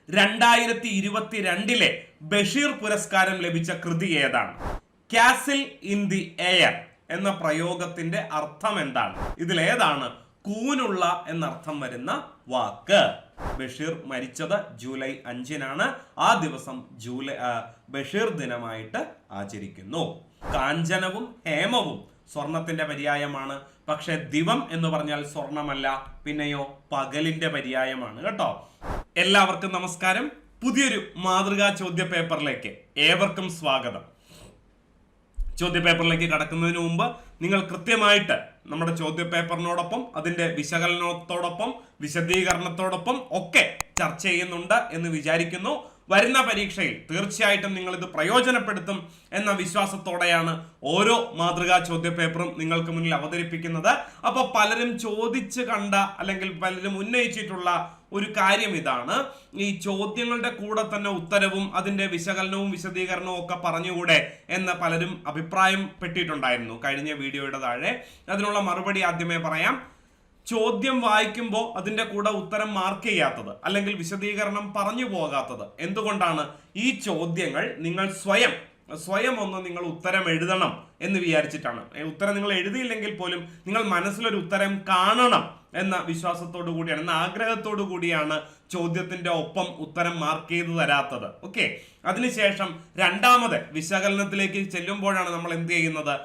2022 ബഷീർ പുരസ്കാരം ലഭിച്ച കൃതി ഏതാണ്? കാസിൽ ഇൻ ദി എയർ എന്ന പ്രയോഗത്തിന്റെ അർത്ഥം എന്താണ്? ഇതിലേതാണ് കൂനുള്ള എന്നർത്ഥം വരുന്ന വാക്ക്? ബഷീർ മരിച്ചത് ജൂലൈ 5-നാണ്. ആ ദിവസം ബഷീർ ദിനമായിട്ട് ആചരിക്കുന്നു. കാഞ്ചനവും ഹേമവും സ്വർണത്തിന്റെ പര്യായമാണ്. പക്ഷെ ദിവം എന്ന് പറഞ്ഞാൽ സ്വർണമല്ല, പിന്നെയോ പകലിന്റെ പര്യായമാണ് കേട്ടോ. എല്ലാവർക്കും നമസ്കാരം. പുതിയൊരു മാതൃകാ ചോദ്യ പേപ്പറിലേക്ക് ഏവർക്കും സ്വാഗതം. ചോദ്യപേപ്പറിലേക്ക് കടക്കുന്നതിന് മുമ്പ് നിങ്ങൾ കൃത്യമായിട്ട് നമ്മുടെ ചോദ്യപേപ്പറിനോടൊപ്പം അതിന്റെ വിശകലനത്തോടൊപ്പം വിശദീകരണത്തോടൊപ്പം ഒക്കെ ചർച്ച ചെയ്യുന്നുണ്ട് എന്ന് വിചാരിക്കുന്നു. വരുന്ന പരീക്ഷയിൽ തീർച്ചയായിട്ടും നിങ്ങൾ ഇത് പ്രയോജനപ്പെടുത്തും എന്ന വിശ്വാസത്തോടെയാണ് ഓരോ മാതൃകാ ചോദ്യപേപ്പറും നിങ്ങൾക്ക് മുന്നിൽ അവതരിപ്പിക്കുന്നത്. അപ്പോൾ പലരും ചോദിച്ച് കണ്ട അല്ലെങ്കിൽ പലരും ഉന്നയിച്ചിട്ടുള്ള ഒരു കാര്യം ഇതാണ്, ഈ ചോദ്യങ്ങളുടെ കൂടെ തന്നെ ഉത്തരവും അതിന്റെ വിശകലനവും വിശദീകരണവും ഒക്കെ പറഞ്ഞുകൂടെ എന്ന് പലരും അഭിപ്രായം പെട്ടിട്ടുണ്ടായിരുന്നു കഴിഞ്ഞ വീഡിയോയുടെ താഴെ. അതിനുള്ള മറുപടി ആദ്യമേ പറയാം. ചോദ്യം വായിക്കുമ്പോൾ അതിന്റെ കൂടെ ഉത്തരം മാർക്ക് ചെയ്യാത്തത് അല്ലെങ്കിൽ വിശദീകരണം പറഞ്ഞു പോകാത്തത് എന്തുകൊണ്ടാണ്? ഈ ചോദ്യങ്ങൾ നിങ്ങൾ സ്വയം ഒന്ന് നിങ്ങൾ ഉത്തരം എഴുതണം എന്ന് വിചാരിച്ചിട്ടാണ്. ഉത്തരം നിങ്ങൾ എഴുതിയില്ലെങ്കിൽ പോലും നിങ്ങൾ മനസ്സിലൊരു ഉത്തരം കാണണം എന്ന വിശ്വാസത്തോടു കൂടിയാണ്, എന്ന ആഗ്രഹത്തോടു കൂടിയാണ് ചോദ്യത്തിന്റെ ഒപ്പം ഉത്തരം മാർക്ക് ചെയ്ത് തരാത്തത്. ഓക്കെ, അതിനുശേഷം രണ്ടാമത് വിശകലനത്തിലേക്ക് ചെല്ലുമ്പോഴാണ് നമ്മൾ എന്ത് ചെയ്യുന്നത്?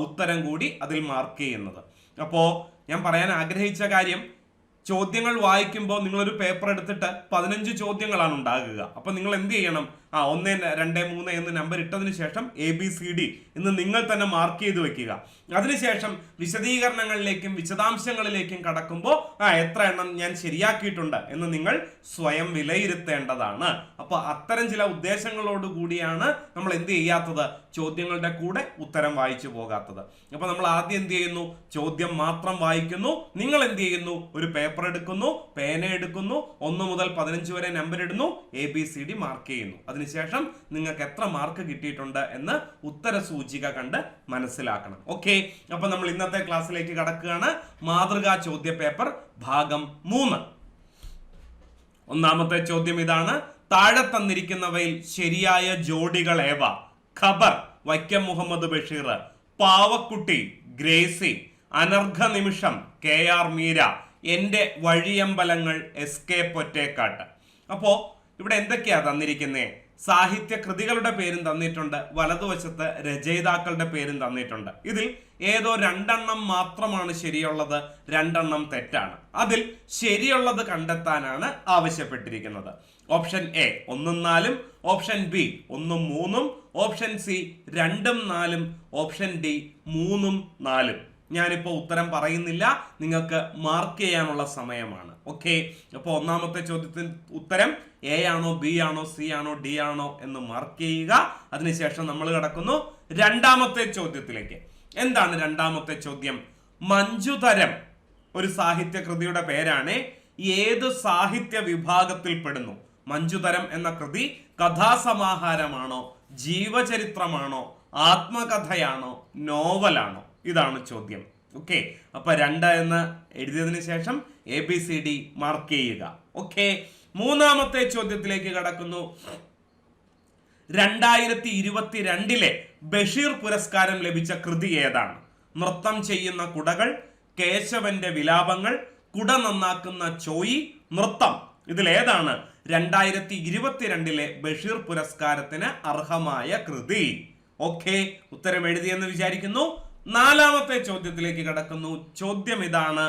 ഉത്തരം കൂടി അതിൽ മാർക്ക് ചെയ്യുന്നത്. അപ്പോ ഞാൻ പറയാൻ ആഗ്രഹിച്ച കാര്യം, ചോദ്യങ്ങൾ വായിക്കുമ്പോൾ നിങ്ങളൊരു പേപ്പർ എടുത്തിട്ട് 15 ചോദ്യങ്ങളാണ് ഉണ്ടാകുക. അപ്പൊ നിങ്ങൾ എന്ത് ചെയ്യണം? 1, 2, 3 എന്ന് നമ്പർ ഇട്ടതിന് ശേഷം ABCD എന്ന് നിങ്ങൾ തന്നെ മാർക്ക് ചെയ്ത് വെക്കുക. അതിനുശേഷം വിശദീകരണങ്ങളിലേക്കും വിശദാംശങ്ങളിലേക്കും കടക്കുമ്പോൾ എത്ര എണ്ണം ഞാൻ ശരിയാക്കിയിട്ടുണ്ട് എന്ന് നിങ്ങൾ സ്വയം വിലയിരുത്തേണ്ടതാണ്. അപ്പൊ അത്തരം ചില ഉദ്ദേശങ്ങളോട് കൂടിയാണ് നമ്മൾ എന്ത് ചെയ്യാത്തത്? ചോദ്യങ്ങളുടെ കൂടെ ഉത്തരം വായിച്ചു പോകാത്തത്. അപ്പൊ നമ്മൾ ആദ്യം എന്ത് ചെയ്യുന്നു? ചോദ്യം മാത്രം വായിക്കുന്നു. നിങ്ങൾ എന്ത് ചെയ്യുന്നു? ഒരു പേപ്പർ എടുക്കുന്നു, പേന എടുക്കുന്നു, 1 മുതൽ 15 വരെ നമ്പർ ഇടുന്നു, ABCD മാർക്ക് ചെയ്യുന്നു. അതിനുശേഷം നിങ്ങൾക്ക് എത്ര മാർക്ക് കിട്ടിയിട്ടുണ്ട് എന്ന് ഉത്തര സൂചിക കണ്ട് മനസ്സിലാക്കണം. ഓക്കെ, അപ്പൊ നമ്മൾ ഇന്നത്തെ ക്ലാസ്സിലേക്ക് കടക്കുകയാണ്. മാതൃകാ ചോദ്യ പേപ്പർ ഭാഗം 3. ഒന്നാമത്തെ ചോദ്യം ഇതാണ്: താഴെ തന്നിരിക്കുന്നവയിൽ ശരിയായ ജോഡികൾ ഏവ? ഖബർ വൈക്കം മുഹമ്മദ് ബഷീർ, പാവക്കുട്ടി ഗ്രേസി, അനർഘ നിമിഷം KR മീര, എന്റെ വഴിയമ്പലങ്ങൾ SK പൊറ്റേക്കാട്ട്. അപ്പോ ഇവിടെ എന്തൊക്കെയാ തന്നിരിക്കുന്നേ? സാഹിത്യ കൃതികളുടെ പേരും തന്നിട്ടുണ്ട്, വലതുവശത്ത് രചയിതാക്കളുടെ പേരും തന്നിട്ടുണ്ട്. ഇതിൽ ഏതോ 2 എണ്ണം മാത്രമാണ് ശരിയുള്ളത്, 2 എണ്ണം തെറ്റാണ്. അതിൽ ശരിയുള്ളത് കണ്ടെത്താനാണ് ആവശ്യപ്പെട്ടിരിക്കുന്നത്. Option A 1 4, option B 1 3, option C 2 4, option D 3 4. ഞാനിപ്പോ ഉത്തരം പറയുന്നില്ല, നിങ്ങൾക്ക് മാർക്ക് ചെയ്യാനുള്ള സമയമാണ്. ഓക്കെ, അപ്പൊ ഒന്നാമത്തെ ചോദ്യത്തിന് ഉത്തരം A ആണോ, B ആണോ, C ആണോ, D ആണോ എന്ന് മാർക്ക് ചെയ്യുക. അതിനുശേഷം നമ്മൾ കടക്കുന്നു രണ്ടാമത്തെ ചോദ്യത്തിലേക്ക്. എന്താണ് രണ്ടാമത്തെ ചോദ്യം? മഞ്ജുതരം ഒരു സാഹിത്യ കൃതിയുടെ പേരാണ്. ഏത് സാഹിത്യ വിഭാഗത്തിൽ പെടുന്നു? മഞ്ജുതരം എന്ന കൃതി കഥാസമാഹാരമാണോ, ജീവചരിത്രമാണോ, ആത്മകഥയാണോ, നോവലാണോ? ഇതാണ് ചോദ്യം. ഓക്കെ, അപ്പൊ 2 എന്ന് എഴുതിയതിനു ശേഷം ABCD മാർക്ക് ചെയ്യുക. ഓക്കെ, മൂന്നാമത്തെ ചോദ്യത്തിലേക്ക് കടക്കുന്നു. 2022 ബഷീർ പുരസ്കാരം ലഭിച്ച കൃതി ഏതാണ്? നൃത്തം ചെയ്യുന്ന കുടകൾ, കേശവന്റെ വിലാപങ്ങൾ, കുട നന്നാക്കുന്ന ചോയി, നൃത്തം. ഇതിലേതാണ് 2022 ബഷീർ പുരസ്കാരത്തിന് അർഹമായ കൃതി? ഓക്കെ, ഉത്തരം എഴുതിയെന്ന് വിചാരിക്കുന്നു. നാലാമത്തെ ചോദ്യത്തിലേക്ക് കടക്കുന്നു. ചോദ്യം ഇതാണ്: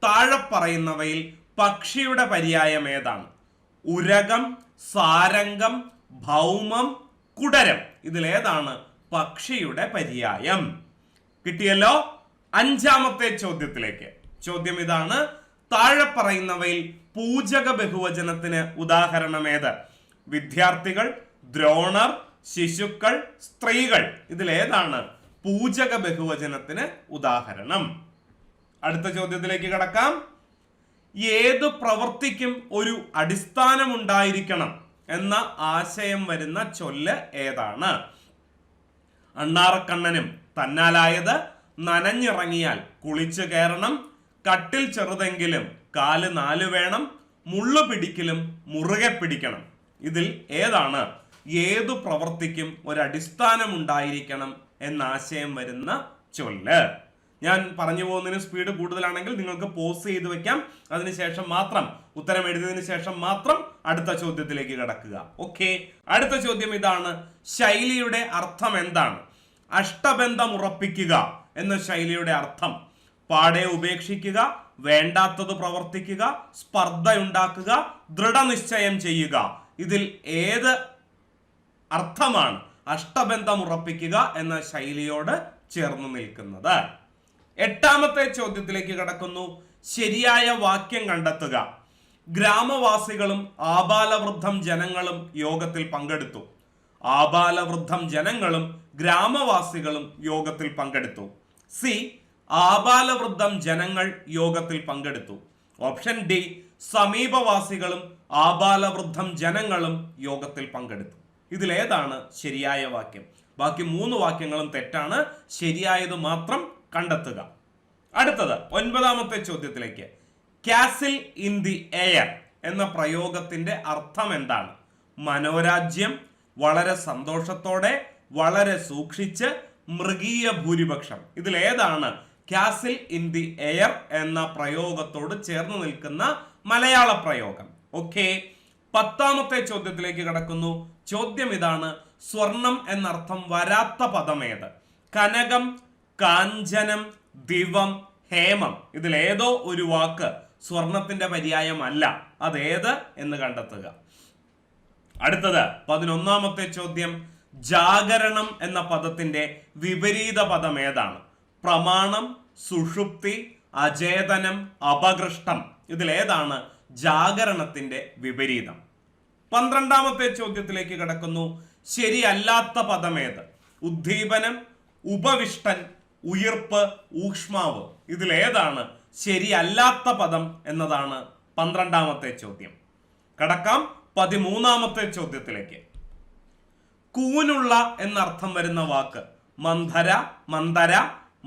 താഴെ പറയുന്നവയിൽ പക്ഷിയുടെ പര്യായം ഏതാണ്? ഉരകം, സാരംഗം, ഭൗമം, കുടരം. ഇതിലേതാണ് പക്ഷിയുടെ പര്യായം? കിട്ടിയല്ലോ. അഞ്ചാമത്തെ ചോദ്യത്തിലേക്ക്. ചോദ്യം ഇതാണ്: താഴെ പറയുന്നവയിൽ പൂജക ബഹുവചനത്തിന് ഉദാഹരണം ഏത്? വിദ്യാർത്ഥികൾ, ദ്രോണർ, ശിശുക്കൾ, സ്ത്രീകൾ. ഇതിലേതാണ് പൂജക ബഹുവചനത്തിന് ഉദാഹരണം? അടുത്ത ചോദ്യത്തിലേക്ക് കടക്കാം. ഏത് പ്രവൃത്തിക്കും ഒരു അടിസ്ഥാനം ഉണ്ടായിരിക്കണം എന്ന ആശയം വരുന്ന ചൊല്ല് ഏതാണ്? അണ്ണാറക്കണ്ണനും തന്നാലായത്, നനഞ്ഞിറങ്ങിയാൽ കുളിച്ചു കയറണം, കട്ടിൽ ചെറുതെങ്കിലും കാല് 4 വേണം, മുള്ളു പിടിക്കലും മുറുകെ പിടിക്കണം. ഇതിൽ ഏതാണ് ഏതു പ്രവൃത്തിക്കും ഒരടിസ്ഥാനം ഉണ്ടായിരിക്കണം എന്ന ആശയം വരുന്ന ചൊല്ല്? ഞാൻ പറഞ്ഞു പോകുന്നതിന് സ്പീഡ് കൂടുതലാണെങ്കിൽ നിങ്ങൾക്ക് പോസ് ചെയ്ത് വെക്കാം. അതിനുശേഷം മാത്രം ഉത്തരം എഴുതിയതിനു ശേഷം മാത്രം അടുത്ത ചോദ്യത്തിലേക്ക് കടക്കുക. ഓക്കെ, അടുത്ത ചോദ്യം ഇതാണ്. ശൈലിയുടെ അർത്ഥം എന്താണ്? അഷ്ടബന്ധം ഉറപ്പിക്കുക എന്ന ശൈലിയുടെ അർത്ഥം പാടെ ഉപേക്ഷിക്കുക, വേണ്ടാത്തത് പ്രവർത്തിക്കുക, സ്പർദ്ധയുണ്ടാക്കുക, ദൃഢനിശ്ചയം ചെയ്യുക. ഇതിൽ ഏത് അർത്ഥമാണ് അഷ്ടബന്ധം ഉറപ്പിക്കുക എന്ന ശൈലിയോട് ചേർന്ന് നിൽക്കുന്നത്? എട്ടാമത്തെ ചോദ്യത്തിലേക്ക് കടക്കുന്നു. ശരിയായ വാക്യം കണ്ടെത്തുക. ഗ്രാമവാസികളും ആബാലവൃദ്ധം ജനങ്ങളും യോഗത്തിൽ പങ്കെടുത്തു. ആബാലവൃദ്ധം ജനങ്ങളും ഗ്രാമവാസികളും യോഗത്തിൽ പങ്കെടുത്തു. സി, ആബാലവൃദ്ധം ജനങ്ങൾ യോഗത്തിൽ പങ്കെടുത്തു. ഓപ്ഷൻ ഡി, സമീപവാസികളും ആബാലവൃദ്ധം ജനങ്ങളും യോഗത്തിൽ പങ്കെടുത്തു. ഇതിലേതാണ് ശരിയായ വാക്യം? ബാക്കി 3 വാക്യങ്ങളും തെറ്റാണ്. ശരിയായത് മാത്രം കണ്ടെത്തുക. അടുത്തത് 9ാമത്തെ ചോദ്യത്തിലേക്ക്. കാസിൽ ഇൻ ദി എയർ എന്ന പ്രയോഗത്തിന്റെ അർത്ഥം എന്താണ്? മനോരാജ്യം, വളരെ സന്തോഷത്തോടെ, വളരെ സൂക്ഷിച്ച്, മൃഗീയ ഭൂരിപക്ഷം. ഇതിലേതാണ് കാസിൽ ഇൻ ദി എയർ എന്ന പ്രയോഗത്തോട് ചേർന്ന് നിൽക്കുന്ന മലയാള പ്രയോഗം? ഓക്കെ, 10ാമത്തെ ചോദ്യത്തിലേക്ക് കടക്കുന്നു. ചോദ്യം ഇതാണ്. സ്വർണം എന്നർത്ഥം വരാത്ത പദമേത്? കനകം, കാഞ്ചനം, ദിവം, ഹേമം. ഇതിലേതോ ഒരു വാക്ക് സ്വർണത്തിന്റെ പര്യായമല്ല. അതേത് എന്ന് കണ്ടെത്തുക. അടുത്തത് 11ാമത്തെ ചോദ്യം. ജാഗരണം എന്ന പദത്തിന്റെ വിപരീത പദം ഏതാണ്? പ്രമാണം, സുഷുപ്തി, അചേതനം, അപകൃഷ്ടം. ഇതിലേതാണ് ജാഗരണത്തിന്റെ വിപരീതം? 12ാമത്തെ ചോദ്യത്തിലേക്ക് കടക്കുന്നു. ശരിയല്ലാത്ത പദമേത്? ഉദ്ദീപനം, ഉപവിഷ്ടൻ, ഉയിർപ്പ്, ഊഷ്മാവ്. ഇതിലേതാണ് ശരിയല്ലാത്ത പദം എന്നതാണ് 12ാമത്തെ ചോദ്യം. കടക്കാം 13ാമത്തെ ചോദ്യത്തിലേക്ക്. കൂനുള്ള എന്നർത്ഥം വരുന്ന വാക്ക് മന്ധര, മന്ദര,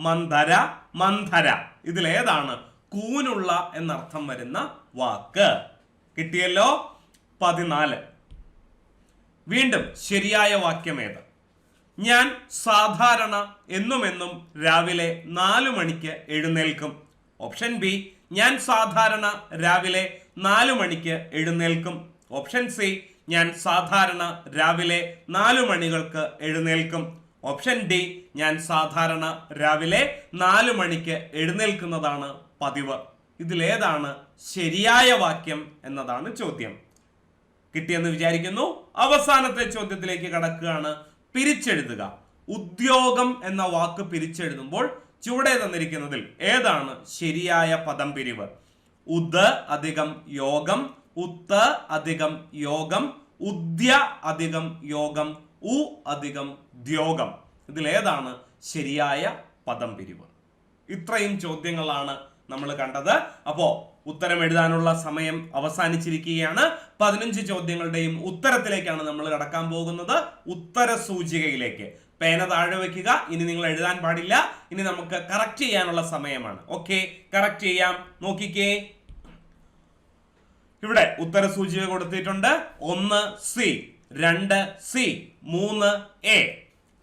മന്ധര, മന്ധര. ഇതിലേതാണ് കൂനുള്ള എന്നർത്ഥം വരുന്ന വാക്ക്? കിട്ടിയല്ലോ. 14. വീണ്ടും ശരിയായ വാക്യം ഏത്? ഞാൻ സാധാരണ എന്നും രാവിലെ 4 മണിക്ക് എഴുന്നേൽക്കും. ഓപ്ഷൻ ബി, ഞാൻ സാധാരണ രാവിലെ 4 മണിക്ക് എഴുന്നേൽക്കും. ഓപ്ഷൻ സി, ഞാൻ സാധാരണ രാവിലെ 4 മണികൾക്ക് എഴുന്നേൽക്കും. ഓപ്ഷൻ ഡി, ഞാൻ സാധാരണ രാവിലെ 4 മണിക്ക് എഴുന്നേൽക്കുന്നതാണ് പതിവ്. ഇതിലേതാണ് ശരിയായ വാക്യം എന്നതാണ് ചോദ്യം. കിട്ടിയെന്ന് വിചാരിക്കുന്നു. അവസാനത്തെ ചോദ്യത്തിലേക്ക് കടക്കുകയാണ്. പിരിച്ചെഴുതുക. ഉദ്യോഗം എന്ന വാക്ക് പിരിച്ചെഴുതുമ്പോൾ ചുവടെ തന്നിരിക്കുന്നതിൽ ഏതാണ് ശരിയായ പദം പിരിവ്? ഉദ് അധികം യോഗം, ഉത്ത് അധികം യോഗം, ഉദ്യ അധികം യോഗം, ഉ അധികം ദ്യോഗം. ഇതിലേതാണ് ശരിയായ പദം പിരിവ്? ഇത്രയും ചോദ്യങ്ങളാണ് നമ്മൾ കണ്ടത്. അപ്പോ ഉത്തരം എഴുതാനുള്ള സമയം അവസാനിച്ചിരിക്കുകയാണ്. 15 ചോദ്യങ്ങളുടെയും ഉത്തരത്തിലേക്കാണ് നമ്മൾ കടക്കാൻ പോകുന്നത്. ഉത്തര സൂചികയിലേക്ക് പേന താഴെ വെക്കുക. ഇനി നിങ്ങൾ എഴുതാൻ പാടില്ല. ഇനി നമുക്ക് കറക്റ്റ് ചെയ്യാനുള്ള സമയമാണ്. ഓക്കെ, കറക്റ്റ് ചെയ്യാം. നോക്കിക്കേ, ഇവിടെ ഉത്തര സൂചിക കൊടുത്തിട്ടുണ്ട്. 1 C, 2 C, 3 A,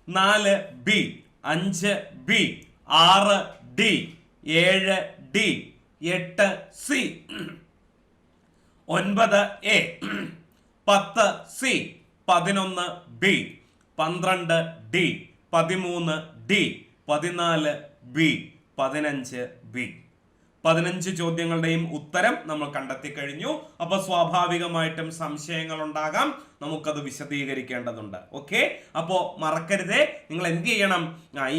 4 B, 5 B, 6 D, 7 D, 8 C, 9 A, 10 C, 11 B, 12 D, 13 D, 14 B, 15 B. 15 ചോദ്യങ്ങളുടെയും ഉത്തരം നമ്മൾ കണ്ടെത്തി കഴിഞ്ഞു. അപ്പൊ സ്വാഭാവികമായിട്ടും സംശയങ്ങൾ ഉണ്ടാകാം. നമുക്കത് വിശദീകരിക്കേണ്ടതുണ്ട്. ഓക്കെ, അപ്പോ മറക്കരുതേ, നിങ്ങൾ എന്ത് ചെയ്യണം?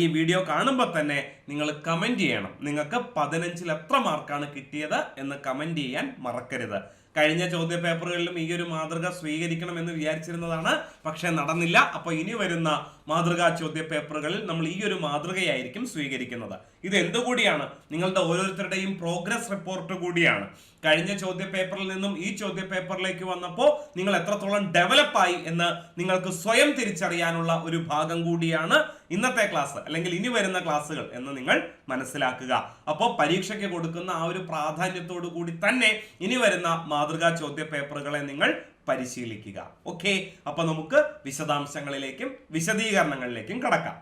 ഈ വീഡിയോ കാണുമ്പോൾ തന്നെ നിങ്ങൾ കമന്റ് ചെയ്യണം. നിങ്ങൾക്ക് 15ൽ എത്ര മാർക്കാണ് കിട്ടിയത് എന്ന് കമന്റ് ചെയ്യാൻ മറക്കരുത്. കഴിഞ്ഞ ചോദ്യ പേപ്പറുകളിലും ഈ ഒരു മാതൃക സ്വീകരിക്കണം എന്ന് വിചാരിച്ചിരുന്നതാണ്, പക്ഷെ നടന്നില്ല. അപ്പൊ ഇനി വരുന്ന മാതൃകാ ചോദ്യ പേപ്പറുകളിൽ നമ്മൾ ഈ ഒരു മാതൃകയായിരിക്കും സ്വീകരിക്കുന്നത്. ഇത് എന്തുകൂടിയാണ്? നിങ്ങളുടെ ഓരോരുത്തരുടെയും പ്രോഗ്രസ് റിപ്പോർട്ട് കൂടിയാണ്. കഴിഞ്ഞ ചോദ്യ പേപ്പറിൽ നിന്നും ഈ ചോദ്യ പേപ്പറിലേക്ക് വന്നപ്പോൾ നിങ്ങൾ എത്രത്തോളം ഡെവലപ്പായി എന്ന് നിങ്ങൾക്ക് സ്വയം തിരിച്ചറിയാനുള്ള ഒരു ഭാഗം കൂടിയാണ് ഇന്നത്തെ ക്ലാസ്, അല്ലെങ്കിൽ ഇനി വരുന്ന ക്ലാസ്സുകൾ എന്ന് നിങ്ങൾ മനസ്സിലാക്കുക. അപ്പോൾ പരീക്ഷയ്ക്ക് കൊടുക്കുന്ന ആ ഒരു പ്രാധാന്യത്തോടു കൂടി തന്നെ ഇനി വരുന്ന മാതൃകാ ചോദ്യ പേപ്പറുകളെ നിങ്ങൾ പരിശീലിക്കുക. ഓക്കെ, അപ്പൊ നമുക്ക് വിശദാംശങ്ങളിലേക്കും വിശദീകരണങ്ങളിലേക്കും കടക്കാം.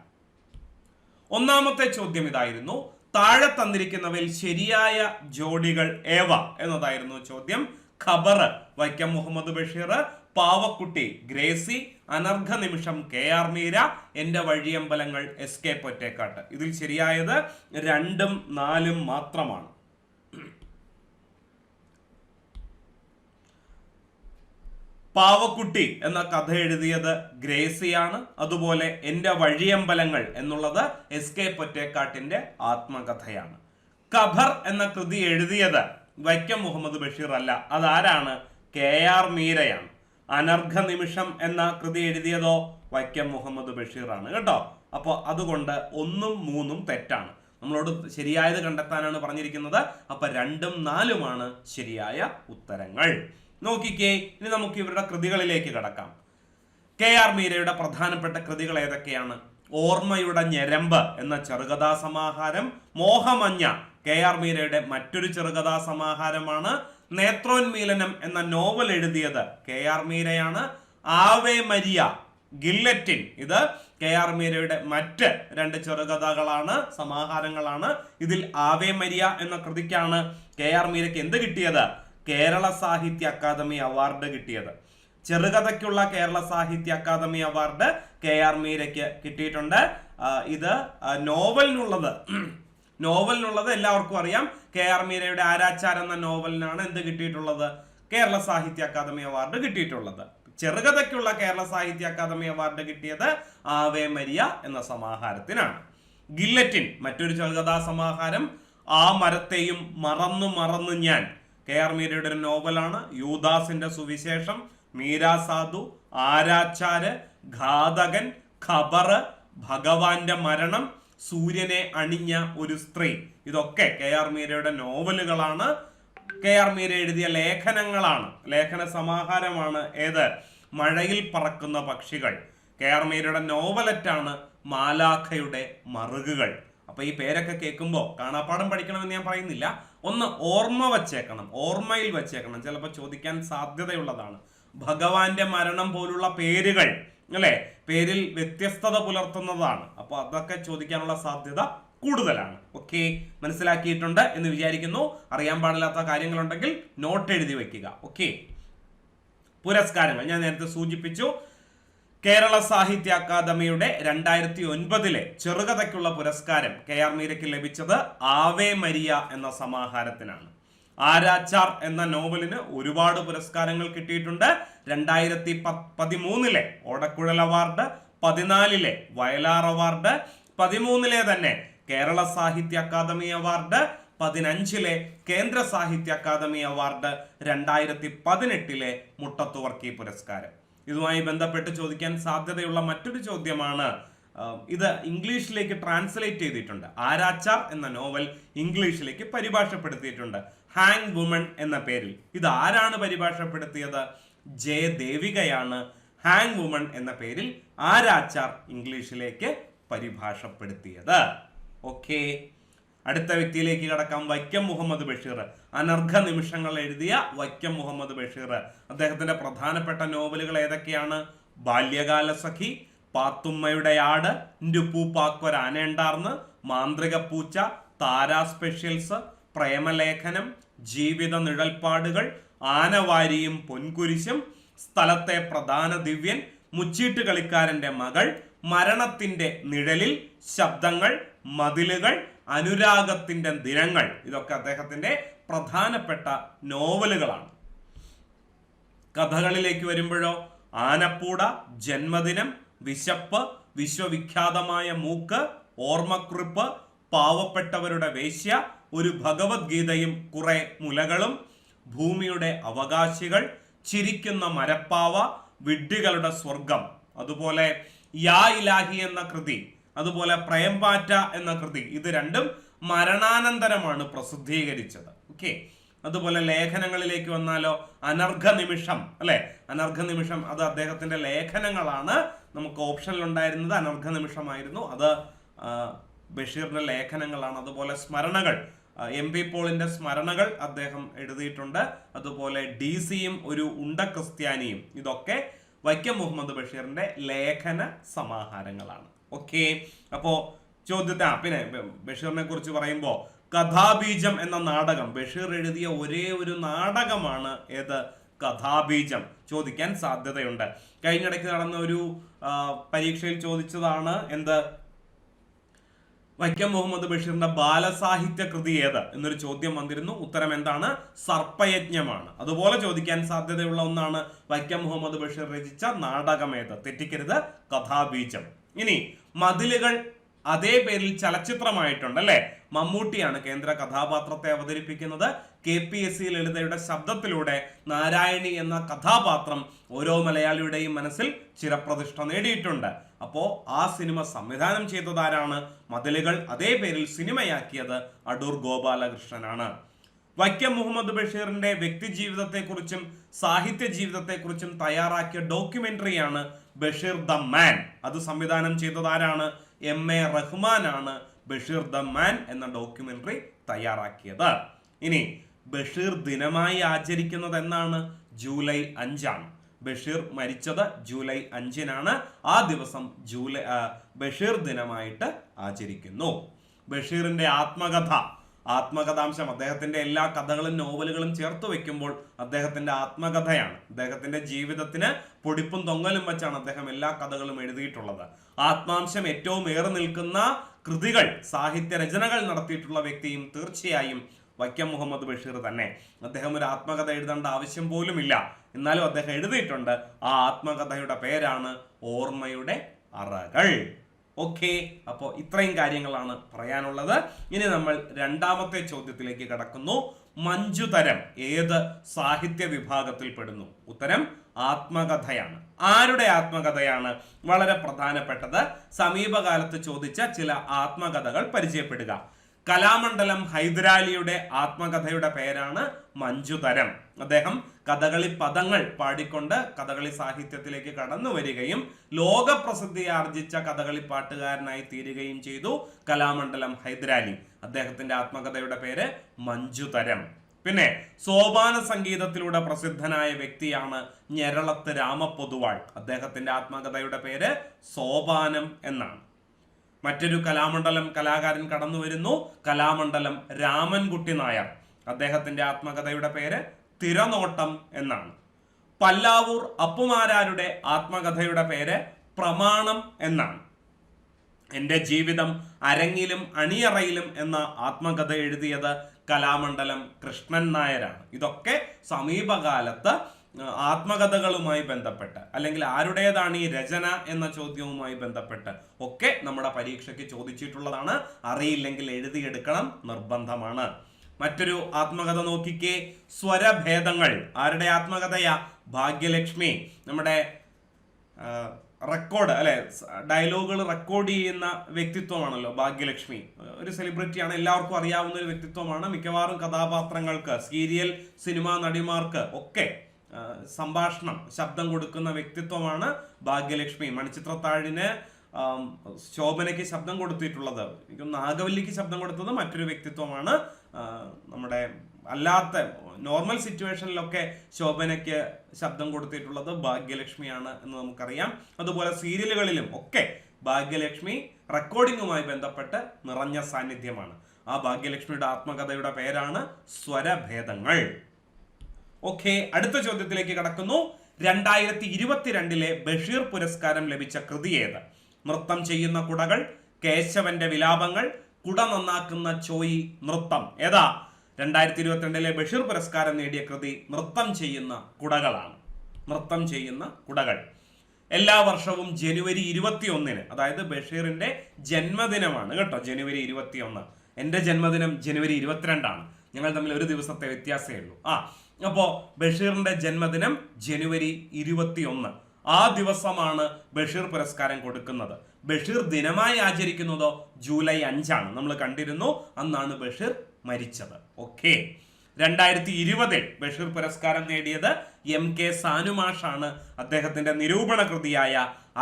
ഒന്നാമത്തെ ചോദ്യം ഇതായിരുന്നു: താഴെ തന്നിരിക്കുന്നവയിൽ ശരിയായ ജോഡികൾ ഏവ എന്നതായിരുന്നു ചോദ്യം. ഖബർ വൈക്കം മുഹമ്മദ് ബഷീർ, പാവക്കുട്ടി ഗ്രേസി, അനർഘ നിമിഷം KR മീര, എന്റെ വഴിയമ്പലങ്ങൾ SK പൊറ്റേക്കാട്ട്. ഇതിൽ ശരിയായത് 2ഉം 4ഉം മാത്രമാണ്. പാവക്കുട്ടി എന്ന കഥ എഴുതിയത് ഗ്രേസിയാണ്. അതുപോലെ എന്റെ വഴിയമ്പലങ്ങൾ എന്നുള്ളത് SK പൊറ്റേക്കാട്ടിന്റെ ആത്മകഥയാണ്. ഖബർ എന്ന കൃതി എഴുതിയത് വൈക്കം മുഹമ്മദ് ബഷീർ അല്ല, അതാരാണ്? KR മീരയാണ്. അനർഘ നിമിഷം എന്ന കൃതി എഴുതിയതോ വൈക്കം മുഹമ്മദ് ബഷീർ ആണ് കേട്ടോ. അപ്പോൾ അതുകൊണ്ട് 1ഉം 3ഉം തെറ്റാണ്. നമ്മളോട് ശരിയായത് കണ്ടെത്താനാണ് പറഞ്ഞിരിക്കുന്നത്. അപ്പൊ 2ഉം 4ഉമാണ് ശരിയായ ഉത്തരങ്ങൾ. നോക്കിക്കേ, ഇനി നമുക്ക് ഇവരുടെ കൃതികളിലേക്ക് കടക്കാം. KR മീരയുടെ പ്രധാനപ്പെട്ട കൃതികൾ ഏതൊക്കെയാണ്? ഓർമ്മയുടെ ഞരമ്പ് എന്ന ചെറുകഥാ സമാഹാരം, മോഹമഞ്ഞ KR മീരയുടെ മറ്റൊരു ചെറുകഥാ സമാഹാരമാണ്. നേത്രോന്മീലനം എന്ന നോവൽ എഴുതിയത് KR മീരയാണ്. ആവേ മരിയ ഗില്ലറ്റിൻ, ഇത് KR മീരയുടെ മറ്റ് 2 ചെറുകഥകളാണ്, സമാഹാരങ്ങളാണ്. ഇതിൽ ആവേ മരിയ എന്ന കൃതിക്കാണ് KR മീരയ്ക്ക് എന്ത് കിട്ടിയത്? കേരള സാഹിത്യ അക്കാദമി അവാർഡ് കിട്ടിയത്. ചെറുകഥയ്ക്കുള്ള കേരള സാഹിത്യ അക്കാദമി അവാർഡ് KR മീരയ്ക്ക് കിട്ടിയിട്ടുണ്ട്. ഇത് നോവലിനുള്ളത് എല്ലാവർക്കും അറിയാം. KR മീരയുടെ ആരാച്ചാർ എന്ന നോവലിനാണ് എന്ത് കിട്ടിയിട്ടുള്ളത്? കേരള സാഹിത്യ അക്കാദമി അവാർഡ് കിട്ടിയിട്ടുള്ളത്. ചെറുകഥയ്ക്കുള്ള കേരള സാഹിത്യ അക്കാദമി അവാർഡ് കിട്ടിയത് ആവേ മരിയ എന്ന സമാഹാരത്തിനാണ്. ഗില്ലറ്റിൻ മറ്റൊരു ചെറുകഥാ സമാഹാരം. ആ മരത്തെയും മറന്നു ഞാൻ KR മീരയുടെ ഒരു നോവലാണ്. യൂദാസിന്റെ സുവിശേഷം, മീര സാധു, ആരാച്ചാര്, ഘാതകൻ, ഖബർ, ഭഗവാന്റെ മരണം, സൂര്യനെ അണിഞ്ഞ ഒരു സ്ത്രീ, ഇതൊക്കെ KR മീരയുടെ നോവലുകളാണ്. KR മീര എഴുതിയ ലേഖനങ്ങളാണ്, ലേഖന സമാഹാരമാണ് ഏത്? മഴയിൽ പറക്കുന്ന പക്ഷികൾ. KR മീരയുടെ നോവലറ്റാണ് മാലാഖയുടെ മറുകുകൾ. അപ്പൊ ഈ പേരൊക്കെ കേൾക്കുമ്പോൾ കാണാപ്പാടം പഠിക്കണമെന്ന് ഞാൻ പറയുന്നില്ല, ഒന്ന് ഓർമ്മയിൽ വച്ചേക്കണം. ചിലപ്പോൾ ചോദിക്കാൻ സാധ്യതയുള്ളതാണ്. ഭഗവാന്റെ മരണം പോലുള്ള പേരുകൾ അല്ലെ, പേരിൽ വ്യത്യസ്തത പുലർത്തുന്നതാണ്. അപ്പൊ അതൊക്കെ ചോദിക്കാനുള്ള സാധ്യത കൂടുതലാണ്. ഓക്കെ, മനസ്സിലാക്കിയിട്ടുണ്ട് എന്ന് വിചാരിക്കുന്നു. അറിയാൻ പാടില്ലാത്ത കാര്യങ്ങളുണ്ടെങ്കിൽ നോട്ട് എഴുതി വെക്കുക. ഓക്കെ, പുരസ്കാരങ്ങൾ ഞാൻ നേരത്തെ സൂചിപ്പിച്ചു. കേരള സാഹിത്യ അക്കാദമിയുടെ 2009 ചെറുകഥയ്ക്കുള്ള പുരസ്കാരം KR മീരയ്ക്ക് ലഭിച്ചത് ആവേ മരിയ എന്ന സമാഹാരത്തിനാണ്. ആരാച്ചാർ എന്ന നോവലിന് ഒരുപാട് പുരസ്കാരങ്ങൾ കിട്ടിയിട്ടുണ്ട്. 2013 ഓടക്കുഴൽ അവാർഡ്, 14 വയലാർ അവാർഡ്, 13 തന്നെ കേരള സാഹിത്യ അക്കാദമി അവാർഡ്, 15 കേന്ദ്ര സാഹിത്യ അക്കാദമി അവാർഡ്, 2018 മുട്ടത്തുവർക്കി പുരസ്കാരം. ഇതുമായി ബന്ധപ്പെട്ട് ചോദിക്കാൻ സാധ്യതയുള്ള മറ്റൊരു ചോദ്യമാണ്, ഇത് ഇംഗ്ലീഷിലേക്ക് ട്രാൻസ്ലേറ്റ് ചെയ്തിട്ടുണ്ട്. ആരാച്ചാർ എന്ന നോവൽ ഇംഗ്ലീഷിലേക്ക് പരിഭാഷപ്പെടുത്തിയിട്ടുണ്ട് ഹാങ് വുമൺ എന്ന പേരിൽ. ഇത് ആരാണ് പരിഭാഷപ്പെടുത്തിയത്? ജെ ദേവികയാണ് ഹാങ് വുമൺ എന്ന പേരിൽ ആരാച്ചാർ ഇംഗ്ലീഷിലേക്ക് പരിഭാഷപ്പെടുത്തിയത്. ഓക്കെ, അടുത്ത വ്യക്തിയിലേക്ക് കടക്കാം. വൈക്കം മുഹമ്മദ് ബഷീർ, അനർഘ നിമിഷങ്ങൾ എഴുതിയ വൈക്കം മുഹമ്മദ് ബഷീർ. അദ്ദേഹത്തിന്റെ പ്രധാനപ്പെട്ട നോവലുകൾ ഏതൊക്കെയാണ്? ബാല്യകാല സഖി, പാത്തുമ്മയുടെ ആട്, ന്റുപ്പൂപ്പാക്കൊരാനേണ്ടാർന്ന്, മാന്ത്രിക പൂച്ച, താരാ സ്പെഷ്യൽസ്, പ്രേമലേഖനം, ജീവിത നിഴൽപ്പാടുകൾ, ആനവാരിയും പൊൻകുരിശും, സ്ഥലത്തെ പ്രധാന ദിവ്യൻ, മുച്ചീട്ട് കളിക്കാരന്റെ മകൾ, മരണത്തിന്റെ നിഴലിൽ, ശബ്ദങ്ങൾ, മതിലുകൾ, അനുരാഗത്തിന്റെ ദിനങ്ങൾ. ഇതൊക്കെ അദ്ദേഹത്തിന്റെ പ്രധാനപ്പെട്ട നോവലുകളാണ്. കഥകളിലേക്ക് വരുമ്പോഴോ ആനപ്പൂട, ജന്മദിനം, വിശപ്പ്, വിശ്വവിഖ്യാതമായ മൂക്ക്, ഓർമ്മക്കുറിപ്പ്, പാവപ്പെട്ടവരുടെ വേശ്യ, ഒരു ഭഗവത്ഗീതയും കുറെ മുലകളും, ഭൂമിയുടെ അവകാശികൾ, ചിരിക്കുന്ന മരപ്പാവ, വിഡ്ഢികളുടെ സ്വർഗം, അതുപോലെ യാ ഇലാഹി എന്ന കൃതി, അതുപോലെ പ്രേംപാറ്റ എന്ന കൃതി. ഇത് രണ്ടും മരണാനന്തരമാണ് പ്രസിദ്ധീകരിച്ചത്. ഓക്കെ, അതുപോലെ ലേഖനങ്ങളിലേക്ക് വന്നാലോ, അനർഘ നിമിഷം അല്ലെ, അനർഘ നിമിഷം അത് അദ്ദേഹത്തിന്റെ ലേഖനങ്ങളാണ്. നമുക്ക് ഓപ്ഷനിൽ ഉണ്ടായിരുന്നത് അനർഘ നിമിഷമായിരുന്നു, അത് ബഷീറിന്റെ ലേഖനങ്ങളാണ്. അതുപോലെ സ്മരണകൾ, MP പോളിന്റെ സ്മരണകൾ അദ്ദേഹം എഴുതിയിട്ടുണ്ട്. അതുപോലെ DC-യും ഒരു ഉണ്ട ക്രിസ്ത്യാനിയും, ഇതൊക്കെ വൈക്കം മുഹമ്മദ് ബഷീറിന്റെ ലേഖന സമാഹാരങ്ങളാണ്. ഓക്കെ, അപ്പോ ചോദ്യത്തെ പിന്നെ ബഷീറിനെ കുറിച്ച് പറയുമ്പോൾ കഥാബീജം എന്ന നാടകം, ബഷീർ എഴുതിയ ഒരേ ഒരു നാടകമാണ് ഏത്, കഥാബീജം, ചോദിക്കാൻ സാധ്യതയുണ്ട്. കഴിഞ്ഞിടയ്ക്ക് നടന്ന ഒരു പരീക്ഷയിൽ ചോദിച്ചതാണ് എന്ത്, വൈക്കം മുഹമ്മദ് ബഷീറിന്റെ ബാലസാഹിത്യ കൃതി ഏത് എന്നൊരു ചോദ്യം വന്നിരുന്നു. ഉത്തരം എന്താണ്, സർപ്പയജ്ഞമാണ്. അതുപോലെ ചോദിക്കാൻ സാധ്യതയുള്ള ഒന്നാണ് വൈക്കം മുഹമ്മദ് ബഷീർ രചിച്ച നാടകം ഏത്, തെറ്റിക്കരുത്, കഥാബീജം. ഇനി മതിലുകൾ അതേ പേരിൽ ചലച്ചിത്രമായിട്ടുണ്ട് അല്ലെ, മമ്മൂട്ടിയാണ് കേന്ദ്ര കഥാപാത്രത്തെ അവതരിപ്പിക്കുന്നത്. KPSC ലളിതയുടെ ശബ്ദത്തിലൂടെ നാരായണി എന്ന കഥാപാത്രം ഓരോ മലയാളിയുടെയും മനസ്സിൽ ചിരപ്രതിഷ്ഠ നേടിയിട്ടുണ്ട്. അപ്പോ ആ സിനിമ സംവിധാനം ചെയ്തതാരാണ്, മതിലുകൾ അതേ പേരിൽ സിനിമയാക്കിയത് അടൂർ ഗോപാലകൃഷ്ണനാണ്. വൈക്കം മുഹമ്മദ് ബഷീറിന്റെ വ്യക്തി ജീവിതത്തെക്കുറിച്ചും സാഹിത്യ ജീവിതത്തെക്കുറിച്ചും തയ്യാറാക്കിയ ഡോക്യുമെന്ററിയാണ് ബഷീർ ദ മാൻ. അത് സംവിധാനം ചെയ്തതാരാണ്, MA റഹ്മാനാണ് ബഷീർ ദ മാൻ എന്ന ഡോക്യുമെന്ററി തയ്യാറാക്കിയത്. ഇനി ബഷീർ ദിനമായി ആചരിക്കുന്നത് എന്നാണ്, ജൂലൈ 5 ബഷീർ മരിച്ചത് ജൂലൈ 5 ആ ദിവസം ബഷീർ ദിനമായിട്ട് ആചരിക്കുന്നു. ബഷീറിന്റെ ആത്മകഥാംശം, അദ്ദേഹത്തിന്റെ എല്ലാ കഥകളും നോവലുകളും ചേർത്ത് വെക്കുമ്പോൾ അദ്ദേഹത്തിന്റെ ആത്മകഥയാണ്. അദ്ദേഹത്തിന്റെ ജീവിതത്തിന് പൊടിപ്പും തൊങ്ങലും വെച്ചാണ് അദ്ദേഹം എല്ലാ കഥകളും എഴുതിയിട്ടുള്ളത്. ആത്മാംശം ഏറ്റവും ഏറെ നിൽക്കുന്ന കൃതികൾ, സാഹിത്യ രചനകൾ നടത്തിയിട്ടുള്ള വ്യക്തിയും തീർച്ചയായും വൈക്കം മുഹമ്മദ് ബഷീർ തന്നെ. അദ്ദേഹം ഒരു ആത്മകഥ എഴുതേണ്ട ആവശ്യം പോലുമില്ല, എന്നാലും അദ്ദേഹം എഴുതിയിട്ടുണ്ട്. ആ ആത്മകഥയുടെ പേരാണ് ഓർമ്മയുടെ അറകൾ. ഓക്കെ, അപ്പോൾ ഇത്രയും കാര്യങ്ങളാണ് പറയാനുള്ളത്. ഇനി നമ്മൾ രണ്ടാമത്തെ ചോദ്യത്തിലേക്ക് കടക്കുന്നു. മഞ്ജുതരം ഏത് സാഹിത്യ വിഭാഗത്തിൽ പെടുന്നു? ഉത്തരം ആത്മകഥയാണ്. ആരുടെ ആത്മകഥയാണ്? വളരെ പ്രധാനപ്പെട്ടത്. സമീപകാലത്ത് ചോദിച്ച ചില ആത്മകഥകൾ പരിചയപ്പെടുക. കലാമണ്ഡലം ഹൈദരാലിയുടെ ആത്മകഥയുടെ പേരാണ് മഞ്ജുതരം. അദ്ദേഹം കഥകളി പദങ്ങൾ പാടിക്കൊണ്ട് കഥകളി സാഹിത്യത്തിലേക്ക് കടന്നു വരികയും ലോകപ്രസിദ്ധി ആർജിച്ച കഥകളി പാട്ടുകാരനായി തീരുകയും ചെയ്തു കലാമണ്ഡലം ഹൈദരാലി. അദ്ദേഹത്തിന്റെ ആത്മകഥയുടെ പേര് മഞ്ജുതരം. പിന്നെ സോപാന സംഗീതത്തിലൂടെ പ്രസിദ്ധനായ വ്യക്തിയാണ് ഞെരളത്ത് രാമപൊതുവാൾ. അദ്ദേഹത്തിന്റെ ആത്മകഥയുടെ പേര് സോപാനം എന്നാണ്. മറ്റൊരു കലാമണ്ഡലം കലാകാരൻ കടന്നു വരുന്നു, കലാമണ്ഡലം രാമൻകുട്ടി നായർ. അദ്ദേഹത്തിന്റെ ആത്മകഥയുടെ പേര് തിരനോട്ടം എന്നാണ്. പല്ലാവൂർ അപ്പുമാരാരുടെ ആത്മകഥയുടെ പേര് പ്രമാണം എന്നാണ്. എൻ്റെ ജീവിതം അരങ്ങിലും അണിയറയിലും എന്ന ആത്മകഥ എഴുതിയത് കലാമണ്ഡലം കൃഷ്ണൻ നായരാണ്. ഇതൊക്കെ സമീപകാലത്ത് ആത്മകഥകളുമായി ബന്ധപ്പെട്ട്, അല്ലെങ്കിൽ ആരുടേതാണ് ഈ രചന എന്ന ചോദ്യവുമായി ബന്ധപ്പെട്ട് ഒക്കെ നമ്മുടെ പരീക്ഷയ്ക്ക് ചോദിച്ചിട്ടുള്ളതാണ്. അറിയില്ലെങ്കിൽ എഴുതിയെടുക്കണം, നിർബന്ധമാണ്. മറ്റൊരു ആത്മകഥ നോക്കിക്കേ, സ്വരഭേദങ്ങൾ. ആരുടെ ആത്മകഥയാ? ഭാഗ്യലക്ഷ്മി. നമ്മുടെ റെക്കോർഡ് അല്ലെ, ഡയലോഗുകൾ റെക്കോർഡ് ചെയ്യുന്ന വ്യക്തിത്വമാണല്ലോ ഭാഗ്യലക്ഷ്മി. ഒരു സെലിബ്രിറ്റിയാണ്, എല്ലാവർക്കും അറിയാവുന്ന ഒരു വ്യക്തിത്വമാണ്. മിക്കവാറും കഥാപാത്രങ്ങൾക്ക്, സീരിയൽ സിനിമാ നടിമാർക്ക് ഒക്കെ സംഭാഷണം, ശബ്ദം കൊടുക്കുന്ന വ്യക്തിത്വമാണ് ഭാഗ്യലക്ഷ്മി. മണിച്ചിത്രത്താഴിന് ശോഭനയ്ക്ക് ശബ്ദം കൊടുത്തിട്ടുള്ളത്, നാഗവല്ലിക്ക് ശബ്ദം കൊടുത്തത് മറ്റൊരു വ്യക്തിത്വമാണ്. നമ്മുടെ അല്ലാത്ത നോർമൽ സിറ്റുവേഷനിലൊക്കെ ശോഭനയ്ക്ക് ശബ്ദം കൊടുത്തിട്ടുള്ളത് ഭാഗ്യലക്ഷ്മിയാണ് എന്ന് നമുക്കറിയാം. അതുപോലെ സീരിയലുകളിലും ഒക്കെ ഭാഗ്യലക്ഷ്മി റെക്കോർഡിങ്ങുമായി ബന്ധപ്പെട്ട് നിറഞ്ഞ സാന്നിധ്യമാണ്. ആ ഭാഗ്യലക്ഷ്മിയുടെ ആത്മകഥയുടെ പേരാണ് സ്വരഭേദങ്ങൾ. ഓക്കെ, അടുത്ത ചോദ്യത്തിലേക്ക് കടക്കുന്നു. 2022 ബഷീർ പുരസ്കാരം ലഭിച്ച കൃതി ഏത്? നൃത്തം ചെയ്യുന്ന കുടകൾ, കേശവന്റെ വിലാപങ്ങൾ, കുട നന്നാക്കുന്ന ചോയി, നൃത്തം. ഏതാ? 2022 ബഷീർ പുരസ്കാരം നേടിയ കൃതി നൃത്തം ചെയ്യുന്ന കുടകളാണ്. നൃത്തം ചെയ്യുന്ന കുടകൾ. എല്ലാ വർഷവും ജനുവരി 21, അതായത് ബഷീറിന്റെ ജന്മദിനമാണ് കേട്ടോ, ജനുവരി 21. എൻ്റെ ജന്മദിനം ജനുവരി 22. ഞങ്ങൾ തമ്മിൽ ഒരു ദിവസത്തെ വ്യത്യാസമേ ഉള്ളൂ. അപ്പോൾ ബഷീറിന്റെ ജന്മദിനം ജനുവരി 21. ആ ദിവസമാണ് ബഷീർ പുരസ്കാരം കൊടുക്കുന്നത്. ബഷീർ ദിനമായി ആചരിക്കുന്നതോ ജൂലൈ 5 നമ്മൾ കണ്ടിരുന്നു. അന്നാണ് ബഷീർ മരിച്ചത്. ഓക്കെ. 2020 ബഷീർ പുരസ്കാരം നേടിയത് MK സാനുമാഷാണ്. അദ്ദേഹത്തിന്റെ നിരൂപണ കൃതിയായ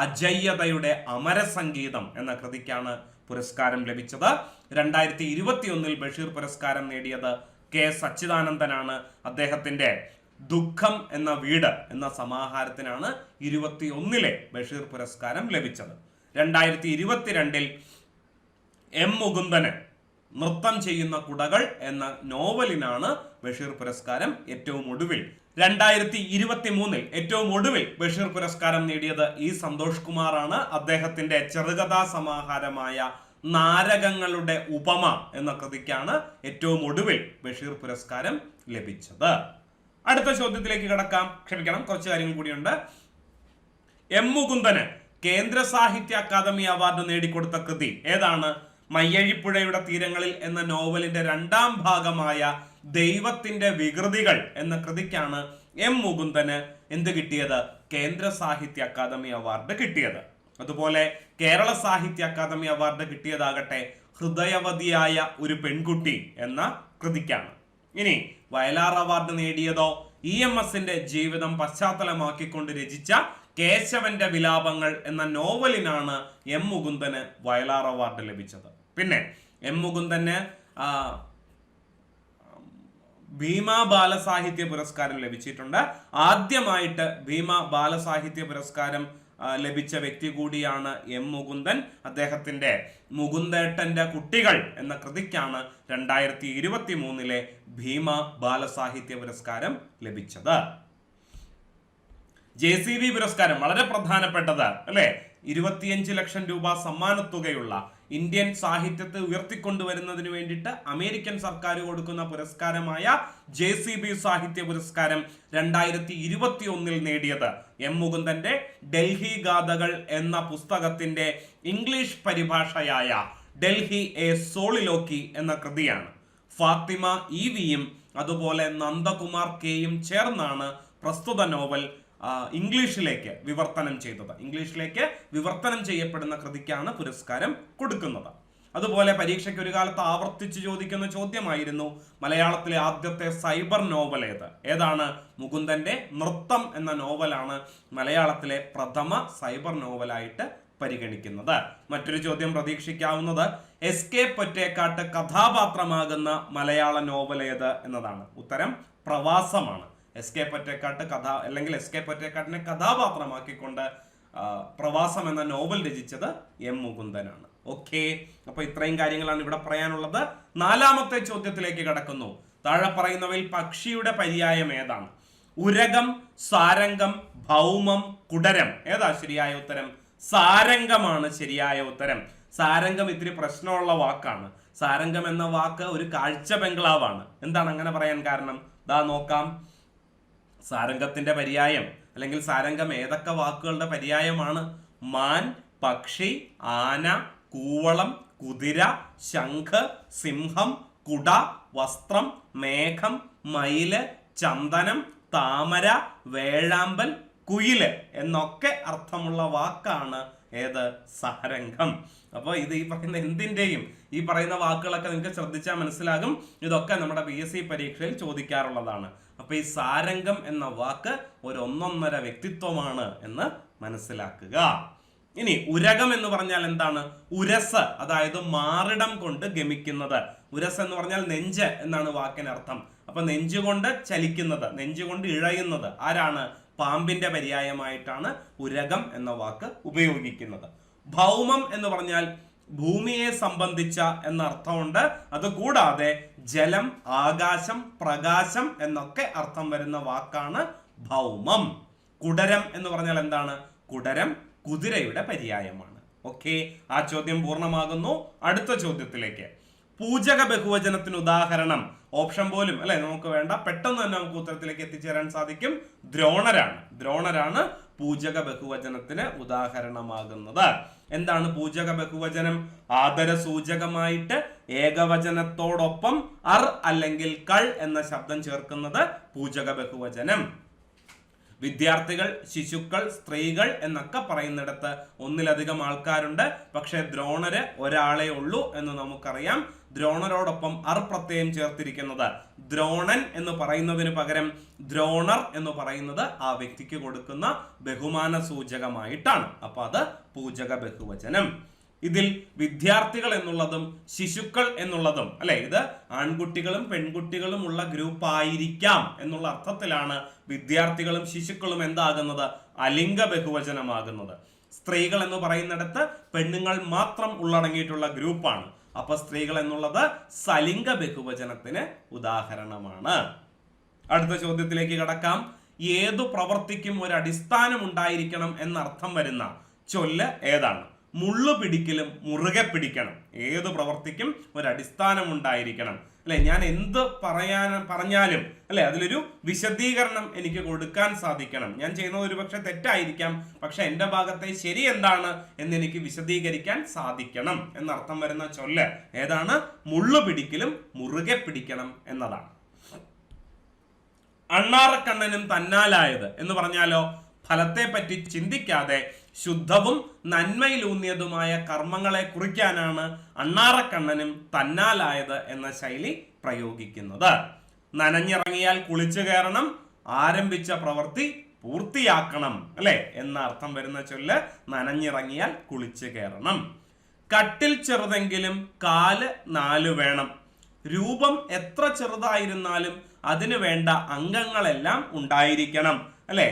അജയ്യതയുടെ അമരസംഗീതം എന്ന കൃതിക്കാണ് പുരസ്കാരം ലഭിച്ചത്. 2021 ബഷീർ പുരസ്കാരം നേടിയത് K സച്ചിദാനന്ദനാണ്. അദ്ദേഹത്തിന്റെ ദുഃഖം എന്ന വീട് എന്ന സമാഹാരത്തിനാണ് 2021 ബഷീർ പുരസ്കാരം ലഭിച്ചത്. 2022 M മുകുന്ദന് നൃത്തം ചെയ്യുന്ന കുടകൾ എന്ന നോവലിനാണ് ബഷീർ പുരസ്കാരം ഏറ്റവും ഒടുവിൽ. 2023 ഏറ്റവും ഒടുവിൽ ബഷീർ പുരസ്കാരം നേടിയത് E സന്തോഷ് കുമാറാണ്. അദ്ദേഹത്തിന്റെ ചെറുകഥാ സമാഹാരമായ നാരകങ്ങളുടെ ഉപമ എന്ന കൃതിക്കാണ് ഏറ്റവും ഒടുവിൽ ബഷീർ പുരസ്കാരം ലഭിച്ചത്. അടുത്ത ചോദ്യത്തിലേക്ക് കടക്കാം. ക്ഷമിക്കണം, കുറച്ച് കാര്യങ്ങൾ കൂടിയുണ്ട്. M മുകുന്ദന് കേന്ദ്ര സാഹിത്യ അക്കാദമി അവാർഡ് നേടിക്കൊടുത്ത കൃതി ഏതാണ്? മയ്യഴിപ്പുഴയുടെ തീരങ്ങളിൽ എന്ന നോവലിന്റെ 2ാം ഭാഗമായ ദൈവത്തിന്റെ വികൃതികൾ എന്ന കൃതിക്കാണ് M മുകുന്ദന് എന്ത് കിട്ടിയത്? കേന്ദ്ര സാഹിത്യ അക്കാദമി അവാർഡ് കിട്ടിയത്. അതുപോലെ കേരള സാഹിത്യ അക്കാദമി അവാർഡ് കിട്ടിയതാകട്ടെ ഹൃദയവതിയായ ഒരു പെൺകുട്ടി എന്ന കൃതിക്കാണ്. ഇനി വയലാർ അവാർഡ് നേടിയതോ EMSന്റെ ജീവിതം പശ്ചാത്തലമാക്കിക്കൊണ്ട് രചിച്ച കേശവന്റെ വിലാപങ്ങൾ എന്ന നോവലിനാണ് M മുകുന്ദന് വയലാർ അവാർഡ് ലഭിച്ചത്. പിന്നെ M മുകുന്ദന് ഭീമ ബാലസാഹിത്യ പുരസ്കാരം ലഭിച്ചിട്ടുണ്ട്. ആദ്യമായിട്ട് ഭീമ ബാലസാഹിത്യ പുരസ്കാരം ലഭിച്ച വ്യക്തി കൂടിയാണ് M മുകുന്ദൻ. അദ്ദേഹത്തിന്റെ മുകുന്ദേട്ടന്റെ കുട്ടികൾ എന്ന കൃതിക്കാണ് 2023 ഭീമ ബാലസാഹിത്യ പുരസ്കാരം ലഭിച്ചത്. JCB പുരസ്കാരം വളരെ പ്രധാനപ്പെട്ടത് അല്ലെ. 25 ലക്ഷം രൂപ സമ്മാനത്തുകയുള്ള ഇന്ത്യൻ സാഹിത്യത്തെ ഉയർത്തിക്കൊണ്ടുവരുന്നതിന് വേണ്ടിയിട്ട് അമേരിക്കൻ സർക്കാർ കൊടുക്കുന്ന പുരസ്കാരമായ JCB സാഹിത്യ പുരസ്കാരം 2021 നേടിയത് M മുകുന്ദന്റെ ഡൽഹി ഗാഥകൾ എന്ന പുസ്തകത്തിന്റെ ഇംഗ്ലീഷ് പരിഭാഷയായ ഡൽഹി എ സോളിലോക്കി എന്ന കൃതിയാണ്. ഫാത്തിമ EVയും അതുപോലെ നന്ദകുമാർ Kയും ചേർന്നാണ് പ്രസ്തുത നോവൽ ഇംഗ്ലീഷിലേക്ക് വിവർത്തനം ചെയ്തത്. ഇംഗ്ലീഷിലേക്ക് വിവർത്തനം ചെയ്യപ്പെടുന്ന കൃതിക്കാണ് പുരസ്കാരം കൊടുക്കുന്നത്. അതുപോലെ പരീക്ഷയ്ക്ക് ഒരു കാലത്ത് ആവർത്തിച്ച് ചോദിക്കുന്ന ചോദ്യമായിരുന്നു മലയാളത്തിലെ ആദ്യത്തെ സൈബർ നോവൽ ഏതാണ്? മുകുന്ദന്റെ നൃത്തം എന്ന നോവലാണ് മലയാളത്തിലെ പ്രഥമ സൈബർ നോവലായിട്ട് പരിഗണിക്കുന്നത്. മറ്റൊരു ചോദ്യം പ്രതീക്ഷിക്കാവുന്നത് SK പൊറ്റേക്കാട്ട് കഥാപാത്രമാകുന്ന മലയാള നോവൽ ഏത് എന്നതാണ്. ഉത്തരം പ്രവാസമാണ്. SK പൊറ്റേക്കാട്ട് അല്ലെങ്കിൽ SK പൊറ്റേക്കാട്ടിനെ കഥാപാത്രമാക്കിക്കൊണ്ട് പ്രവാസം എന്ന നോവൽ രചിച്ചത് M മുകുന്ദനാണ്. ഓക്കെ, അപ്പൊ ഇത്രയും കാര്യങ്ങളാണ് ഇവിടെ പറയാനുള്ളത്. 4ാമത്തെ ചോദ്യത്തിലേക്ക് കടക്കുന്നു. താഴെ പറയുന്നവയിൽ പക്ഷിയുടെ പര്യായം ഏതാണ്? ഉരകം, സാരംഗം, ഭൗമം, കുടരം. ഏതാ ശരിയായ ഉത്തരം? സാരംഗമാണ് ശരിയായ ഉത്തരം. സാരംഗം ഇത്തിരി പ്രശ്നമുള്ള വാക്കാണ്. സാരംഗം എന്ന വാക്ക് ഒരു കാഴ്ച ബംഗ്ലാവാണ്. എന്താണ് അങ്ങനെ പറയാൻ കാരണം? ദാ നോക്കാം. സാരംഗത്തിന്റെ പര്യായം അല്ലെങ്കിൽ സാരംഗം ഏതൊക്കെ വാക്കുകളുടെ പര്യായമാണ്? മാൻ, പക്ഷി, ആന, കൂവളം, കുതിര, ശംഖ്, സിംഹം, കുട, വസ്ത്രം, മേഘം, മയില്, ചന്ദനം, താമര, വേഴാമ്പൽ, കുയില് എന്നൊക്കെ അർത്ഥമുള്ള വാക്കാണ് ഏത്? സാരംഗം. അപ്പോൾ ഇത് ഈ പറയുന്ന എന്തിന്റെയും ഈ പറയുന്ന വാക്കുകളൊക്കെ നിങ്ങൾക്ക് ശ്രദ്ധിച്ചാൽ മനസ്സിലാകും. ഇതൊക്കെ നമ്മുടെ PSC പരീക്ഷയിൽ ചോദിക്കാറുള്ളതാണ്. അപ്പൊ ഈ സാരംഗം എന്ന വാക്ക് ഒരു ഒന്നൊന്നര വ്യക്തിത്വമാണ് എന്ന് മനസ്സിലാക്കുക. ഇനി ഉരകം എന്ന് പറഞ്ഞാൽ എന്താണ്? ഉരസ്, അതായത് മാറിടം കൊണ്ട് ഗമിക്കുന്നത്. ഉരസ് എന്ന് പറഞ്ഞാൽ നെഞ്ച് എന്നാണ് വാക്കിനർത്ഥം. അപ്പൊ നെഞ്ചുകൊണ്ട് ചലിക്കുന്നത്, നെഞ്ചുകൊണ്ട് ഇഴയുന്നത് ആരാണ്? പാമ്പിന്റെ പര്യായമായിട്ടാണ് ഉരകം എന്ന വാക്ക് ഉപയോഗിക്കുന്നത്. ഭൗമം എന്ന് പറഞ്ഞാൽ ഭൂമിയെ സംബന്ധിച്ച എന്ന അർത്ഥമുണ്ട്. അതുകൂടാതെ ജലം, ആകാശം, പ്രകാശം എന്നൊക്കെ അർത്ഥം വരുന്ന വാക്കാണ് ഭൗമം. കുടരം എന്ന് പറഞ്ഞാൽ എന്താണ്? കുടരം കുതിരയുടെ പര്യായമാണ്. ഓക്കെ, ആ ചോദ്യം പൂർണ്ണമാകുന്നു. അടുത്ത ചോദ്യത്തിലേക്ക്. പൂജക ബഹുവചനത്തിന് ഉദാഹരണം ഓപ്ഷൻ പോലും അല്ലെ നമുക്ക് വേണ്ട, പെട്ടെന്ന് തന്നെ നമുക്ക് ഉത്തരത്തിലേക്ക് എത്തിച്ചേരാൻ സാധിക്കും. ദ്രോണരാണ്. ദ്രോണരാണ് പൂജക ബഹുവചനത്തിന് ഉദാഹരണമാകുന്നത്. എന്താണ് പൂജക ബഹുവചനം? ആദര സൂചകമായിട്ട് ഏകവചനത്തോടൊപ്പം അർ അല്ലെങ്കിൽ കൾ എന്ന ശബ്ദം ചേർക്കുന്നത് പൂജക ബഹുവചനം. വിദ്യാർത്ഥികൾ, ശിശുക്കൾ, സ്ത്രീകൾ എന്നൊക്കെ പറയുന്നിടത്ത് ഒന്നിലധികം ആൾക്കാരുണ്ട്. പക്ഷെ ദ്രോണര് ഒരാളെ ഉള്ളൂ എന്ന് നമുക്കറിയാം. ദ്രോണരോടൊപ്പം പ്രത്യയം ചേർത്തിരിക്കുന്നത് ദ്രോണൻ എന്ന് പറയുന്നതിന് പകരം ദ്രോണർ എന്ന് പറയുന്നത് ആ വ്യക്തിക്ക് കൊടുക്കുന്ന ബഹുമാന സൂചകമായിട്ടാണ്. അപ്പൊ അത് പൂജക ബഹുവചനം. ഇതിൽ വിദ്യാർത്ഥികൾ എന്നുള്ളതും ശിശുക്കൾ എന്നുള്ളതും അല്ലെ, ഇത് ആൺകുട്ടികളും പെൺകുട്ടികളും ഉള്ള ഗ്രൂപ്പ് ആയിരിക്കാം എന്നുള്ള അർത്ഥത്തിലാണ് വിദ്യാർത്ഥികളും ശിശുക്കളും എന്താകുന്നത്, അലിംഗ ബഹുവചനമാകുന്നത്. സ്ത്രീകൾ എന്ന് പറയുന്നിടത്ത് പെണ്ണുങ്ങൾ മാത്രം ഉള്ളടങ്ങിയിട്ടുള്ള ഗ്രൂപ്പാണ്. അപ്പൊ സ്ത്രീകൾ എന്നുള്ളത് സലിംഗ ബഹുവചനത്തിന് ഉദാഹരണമാണ്. അടുത്ത ചോദ്യത്തിലേക്ക് കടക്കാം. ഏതു പ്രവർത്തിക്കും ഒരു അടിസ്ഥാനം ഉണ്ടായിരിക്കണം എന്നർത്ഥം വരുന്ന ചൊല്ല് ഏതാണ്? മുള്ളു പിടിക്കലും മുറുകെ പിടിക്കണം. ഏത് പ്രവർത്തിക്കും ഒരു അടിസ്ഥാനം ഉണ്ടായിരിക്കണം അല്ലെ. ഞാൻ എന്ത് പറഞ്ഞാലും അല്ലെ അതിലൊരു വിശദീകരണം എനിക്ക് കൊടുക്കാൻ സാധിക്കണം. ഞാൻ ചെയ്യുന്നത് ഒരുപക്ഷെ തെറ്റായിരിക്കാം, പക്ഷെ എൻ്റെ ഭാഗത്തെ ശരി എന്താണ് എന്ന് എനിക്ക് വിശദീകരിക്കാൻ സാധിക്കണം എന്നർത്ഥം വരുന്ന ചൊല്ല് ഏതാണ്? മുള്ളു പിടിക്കലും മുറുകെ പിടിക്കണം എന്നതാണ്. അണ്ണാറക്കണ്ണനും തന്നാലായത് എന്ന് പറഞ്ഞാലോ, ഫലത്തെ പറ്റി ചിന്തിക്കാതെ ശുദ്ധവും നന്മയിലൂന്നിയതുമായ കർമ്മങ്ങളെ കുറിക്കാനാണ് അണ്ണാറക്കണ്ണനും തന്നാലായത് എന്ന ശൈലി പ്രയോഗിക്കുന്നത്. നനഞ്ഞിറങ്ങിയാൽ കുളിച്ചു കയറണം, ആരംഭിച്ച പ്രവൃത്തി പൂർത്തിയാക്കണം അല്ലെ എന്ന അർത്ഥം വരുന്ന ചൊല്ല് നനഞ്ഞിറങ്ങിയാൽ കുളിച്ചു കയറണം. കട്ടിൽ ചെറുതെങ്കിലും കാല് 4 വേണം. രൂപം എത്ര ചെറുതായിരുന്നാലും അതിനു വേണ്ട അംഗങ്ങളെല്ലാം ഉണ്ടായിരിക്കണം അല്ലെ.